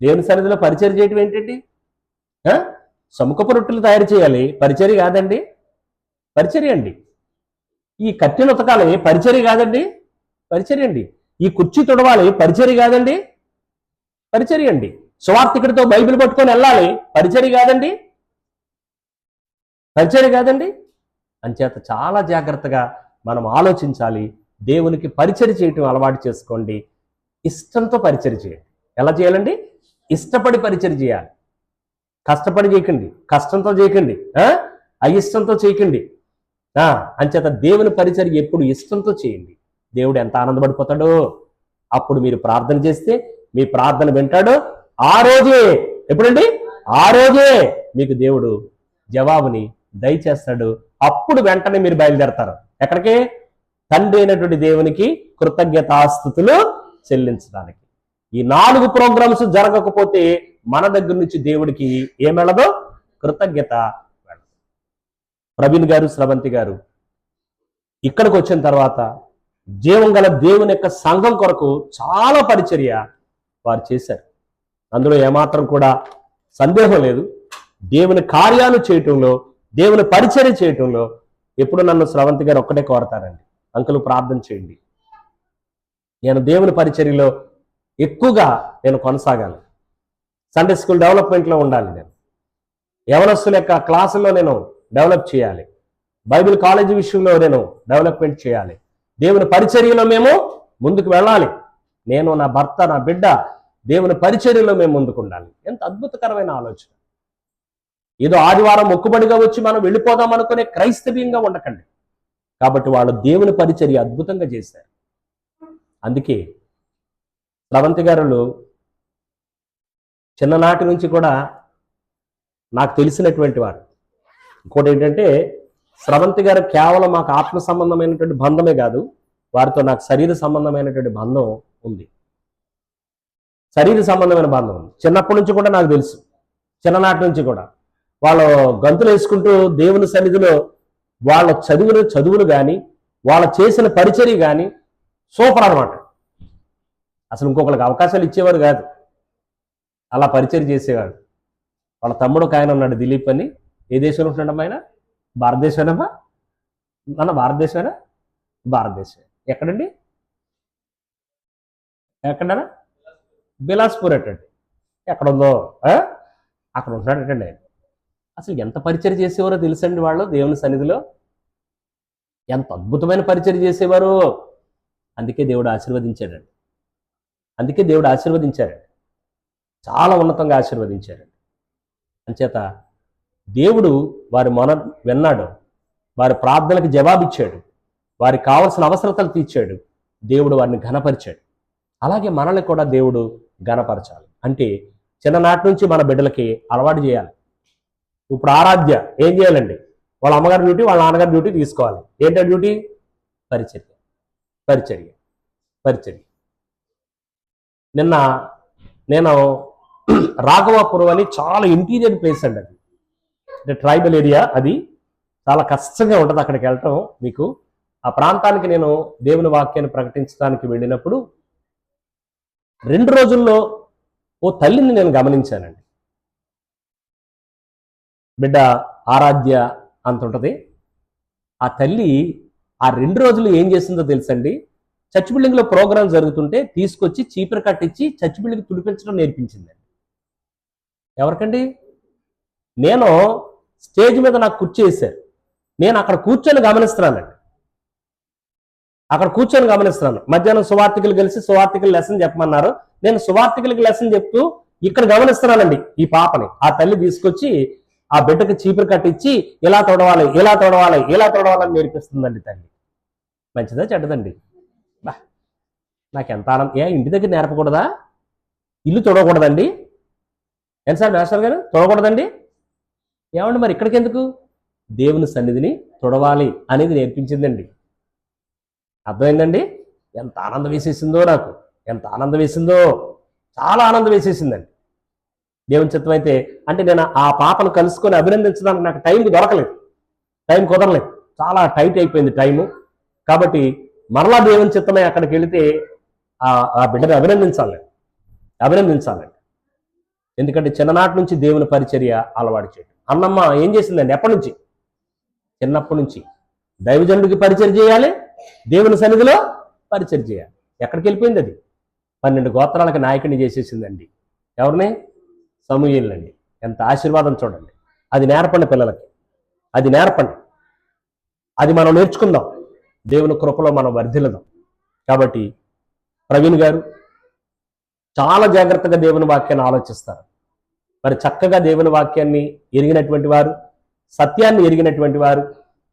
దేవుని సన్నిధిలో పరిచర్య చేయటం ఏంటండి? సముఖపు రొట్టెలు తయారు చేయాలి, పరిచర్య కాదండి. పరిచర్య అండి. ఈ కట్టెలు ఉతకాలి, పరిచర్య కాదండి. పరిచర్య అండి. ఈ కుర్చీ తుడవాలి, పరిచర్య కాదండి. పరిచర్య అండి. సువార్తికుడితో బైబిల్ పట్టుకొని వెళ్ళాలి, పరిచర్య కాదండి. పరిచర్య కాదండి. అంచేత చాలా జాగ్రత్తగా మనం ఆలోచించాలి. దేవునికి పరిచర్య చేయటం అలవాటు చేసుకోండి. ఇష్టంతో పరిచర్య చేయండి. ఎలా చేయాలండి? ఇష్టపడి పరిచర్య చేయాలి. కష్టపడి చేయకండి, కష్టంతో చేయకండి, అయిష్టంతో చేయకండి. అంచేత దేవుని పరిచర్య ఎప్పుడు ఇష్టంతో చేయండి. దేవుడు ఎంత ఆనందపడిపోతాడో. అప్పుడు మీరు ప్రార్థన చేస్తే మీ ప్రార్థన వింటాడు. ఆ రోజే, ఎప్పుడండి? ఆ రోజే మీకు దేవుడు జవాబుని దయచేస్తాడు. అప్పుడు వెంటనే మీరు బయలుదేరతారు. ఎక్కడికి? తండ్రి అయినటువంటి దేవునికి కృతజ్ఞతాస్తుతులు చెల్లించడానికి. ఈ 4 ప్రోగ్రామ్స్ జరగకపోతే మన దగ్గర నుంచి దేవుడికి ఏం వెళ్ళదు? కృతజ్ఞత వెళ్ళదు. ప్రవీణ్ గారు, స్రవంతి గారు ఇక్కడికి వచ్చిన తర్వాత జీవం గల దేవుని యొక్క సంఘం కొరకు చాలా పరిచర్య వారు చేశారు. అందులో ఏమాత్రం కూడా సందేహం లేదు. దేవుని కార్యాలు చేయటంలో, దేవుని పరిచర్య చేయటంలో ఎప్పుడు నన్ను స్రవంతి గారు ఒక్కటే కోరతారండి, అంకులు ప్రార్థన చేయండి, నేను దేవుని పరిచర్యలో ఎక్కువగా నేను కొనసాగాలి, సండే స్కూల్ డెవలప్మెంట్లో ఉండాలి, నేను యవనస్తుల యొక్క క్లాసుల్లో నేను డెవలప్ చేయాలి, బైబిల్ కాలేజీ విషయంలో నేను డెవలప్మెంట్ చేయాలి, దేవుని పరిచర్యలో మేము ముందుకు వెళ్ళాలి, నేను, నా భర్త, నా బిడ్డ దేవుని పరిచర్యలో మేము ముందుకు ఉండాలి. ఎంత అద్భుతకరమైన ఆలోచన. ఏదో ఆదివారం మొక్కుబడిగా వచ్చి మనం వెళ్ళిపోదాం అనుకునే క్రైస్తవ్యంగా ఉండకండి. కాబట్టి వాళ్ళు దేవుని పరిచర్య అద్భుతంగా చేశారు. అందుకే స్రవంతి గారులు చిన్ననాటి నుంచి కూడా నాకు తెలిసినటువంటి వారు. ఇంకోటి ఏంటంటే, స్రవంతి గారు కేవలం మాకు ఆత్మ సంబంధమైనటువంటి బంధమే కాదు, వారితో నాకు శరీర సంబంధమైనటువంటి బంధం ఉంది. శరీర సంబంధమైన బంధం ఉంది. చిన్నప్పటి నుంచి కూడా నాకు తెలుసు. చిన్ననాటి నుంచి కూడా వాళ్ళు గంతులు వేసుకుంటూ దేవుని సన్నిధిలో వాళ్ళ చదువులు కానీ, వాళ్ళ చేసిన పరిచర్య కానీ సూపర్ అన్నమాట. అసలు ఇంకొకరికి అవకాశాలు ఇచ్చేవారు కాదు, అలా పరిచర్య చేసేవాడు. వాళ్ళ తమ్ముడు ఒక ఆయన ఉన్నాడు, దిలీప్ అని. ఏ దేశంలో ఉంటున్నాడమ్మా ఆయన? భారతదేశమేనమ్మా? మన భారతదేశమేనా? భారతదేశం. ఎక్కడండి? ఎక్కడన్నా? బిలాస్పూర్ అటండి. ఎక్కడుందో అక్కడ ఉంటున్నాడటండి ఆయన. అసలు ఎంత పరిచర్య చేసేవారో తెలుసండి వాళ్ళు దేవుని సన్నిధిలో. ఎంత అద్భుతమైన పరిచర్య చేసేవారు. అందుకే దేవుడు ఆశీర్వదించాడండి. అందుకే దేవుడు ఆశీర్వదించారండి. చాలా ఉన్నతంగా ఆశీర్వదించారండి. అంచేత దేవుడు వారి మొన విన్నాడు, వారి ప్రార్థనలకు జవాబిచ్చాడు, వారికి కావలసిన అవసరతలు తీర్చాడు, దేవుడు వారిని ఘనపరిచాడు. అలాగే మనల్ని కూడా దేవుడు ఘనపరచాలి. అంటే చిన్ననాటి నుంచి మన బిడ్డలకి అలవాటు చేయాలి. ఇప్పుడు ఆరాధ్య ఏం చేయాలండి? వాళ్ళ అమ్మగారి డ్యూటీ, వాళ్ళ నాన్నగారి డ్యూటీ తీసుకోవాలి. ఏంటో డ్యూటీ? పరిచర్య, పరిచర్య, పరిచర్య. నిన్న నేను రాఘవాపురం అని చాలా ఇంటీరియర్ ప్లేస్ అండి, అది అంటే ట్రైబల్ ఏరియా. అది చాలా కష్టంగా ఉంటుంది అక్కడికి వెళ్ళటం. మీకు ఆ ప్రాంతానికి నేను దేవుని వాక్యాన్ని ప్రకటించడానికి వెళ్ళినప్పుడు 2 రోజుల్లో ఓ తల్లిని నేను గమనించానండి. బిడ్డ ఆరాధ్య అంత ఉంటుంది. ఆ తల్లి ఆ 2 రోజులు ఏం చేసిందో తెలుసండి, చర్చ్ బిల్డింగ్లో ప్రోగ్రాం జరుగుతుంటే తీసుకొచ్చి చీపురు కట్టించి చర్చ్ బిల్డింగ్ తుడిపించడం నేర్పించిందండి. ఎవరికండి? నేను స్టేజ్ మీద నాకు కుర్చీ వేశారు, నేను అక్కడ కూర్చొని గమనిస్తున్నానండి. మధ్యాహ్నం సువార్థికులు కలిసి సువార్థికులు లెసన్ చెప్పమన్నారు. నేను సువార్థికులకి లెసన్ చెప్తూ ఇక్కడ గమనిస్తున్నానండి. ఈ పాపని ఆ తల్లి తీసుకొచ్చి ఆ బిడ్డకి చీపురు కట్టించి ఇలా తొడవాలి అని నేర్పిస్తుందండి తల్లి. మంచిదా చెడ్డదండి? బా, నాకెంత ఆనందం. ఇంటి దగ్గర నేర్పకూడదా? ఇల్లు తొడవకూడదండి? ఎంత సార్ మాస్టర్ గారు, తొడవకూడదండి? ఏమండి మరి ఇక్కడికి ఎందుకు? దేవుని సన్నిధిని తొడవాలి అనేది నేర్పించిందండి. అర్థమైందండి? ఎంత ఆనందం వేసేసిందో నాకు, ఎంత ఆనందం వేసిందో, చాలా ఆనందం వేసేసిందండి. దేవుని చిత్తం అయితే అంటే నేను ఆ పాపను కలుసుకొని అభినందించడానికి నాకు టైం కుదరలేదు, చాలా టైట్ అయిపోయింది టైము. కాబట్టి మరలా దేవుని చిత్తమై అక్కడికి వెళితే ఆ బిడ్డను అభినందించాలండి. ఎందుకంటే చిన్ననాటి నుంచి దేవుని పరిచర్య అలవాటు చేయడం. అన్నమ్మ ఏం చేసిందండి? ఎప్పటి నుంచి? చిన్నప్పటి నుంచి దైవజనుడికి పరిచర్య చేయాలి, దేవుని సన్నిధిలో పరిచర్య చేయాలి. ఎక్కడికి వెళ్ళిపోయింది అది? 12 గోత్రాలకు నాయకుడిని చేసేసిందండి. ఎవరిని? సమూయేలునండి. ఎంత ఆశీర్వాదం చూడండి. అది నేర్పండి పిల్లలకి, అది మనం నేర్చుకుందాం, దేవుని కృపలో మనం వర్ధిల్లుదాం. కాబట్టి ప్రవీణ్ గారు చాలా జాగ్రత్తగా దేవుని వాక్యాన్ని ఆలోచిస్తారు. మరి చక్కగా దేవుని వాక్యాన్ని ఎరిగినటువంటి వారు, సత్యాన్ని ఎరిగినటువంటి వారు,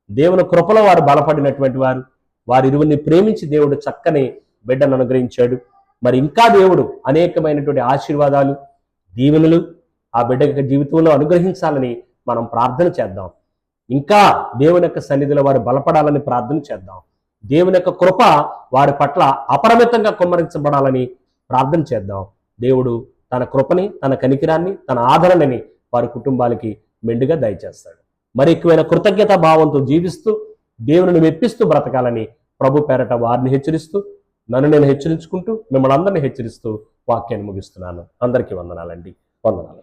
దేవుని కృపలో వారు బలపడినటువంటి వారు, వారిరువురిని ప్రేమించి దేవుడు చక్కని బిడ్డను అనుగ్రహించాడు. మరి ఇంకా దేవుడు అనేకమైనటువంటి ఆశీర్వాదాలు, దీవెనలు ఆ బిడ్డ యొక్క జీవితంలో అనుగ్రహించాలని మనం ప్రార్థన చేద్దాం. ఇంకా దేవుని యొక్క సన్నిధిలో వారు బలపడాలని ప్రార్థన చేద్దాం. దేవుని యొక్క కృప వారి పట్ల అపరిమితంగా కుమ్మరించబడాలని ప్రార్థన చేద్దాం. దేవుడు తన కృపని, తన కనికిరాన్ని, తన ఆదరణని వారి కుటుంబాలకి మెండుగా దయచేస్తాడు. మరి ఎక్కువైన కృతజ్ఞతా భావంతో జీవిస్తూ దేవుని మెప్పిస్తూ బ్రతకాలని ప్రభు పేరట వారిని హెచ్చరిస్తూ, నన్ను నేను హెచ్చరించుకుంటూ, మిమ్మల్ని అందరినీ హెచ్చరిస్తూ వాక్యాన్ని ముగిస్తున్నాను. అందరికీ వందనాలండి. వందనాలు.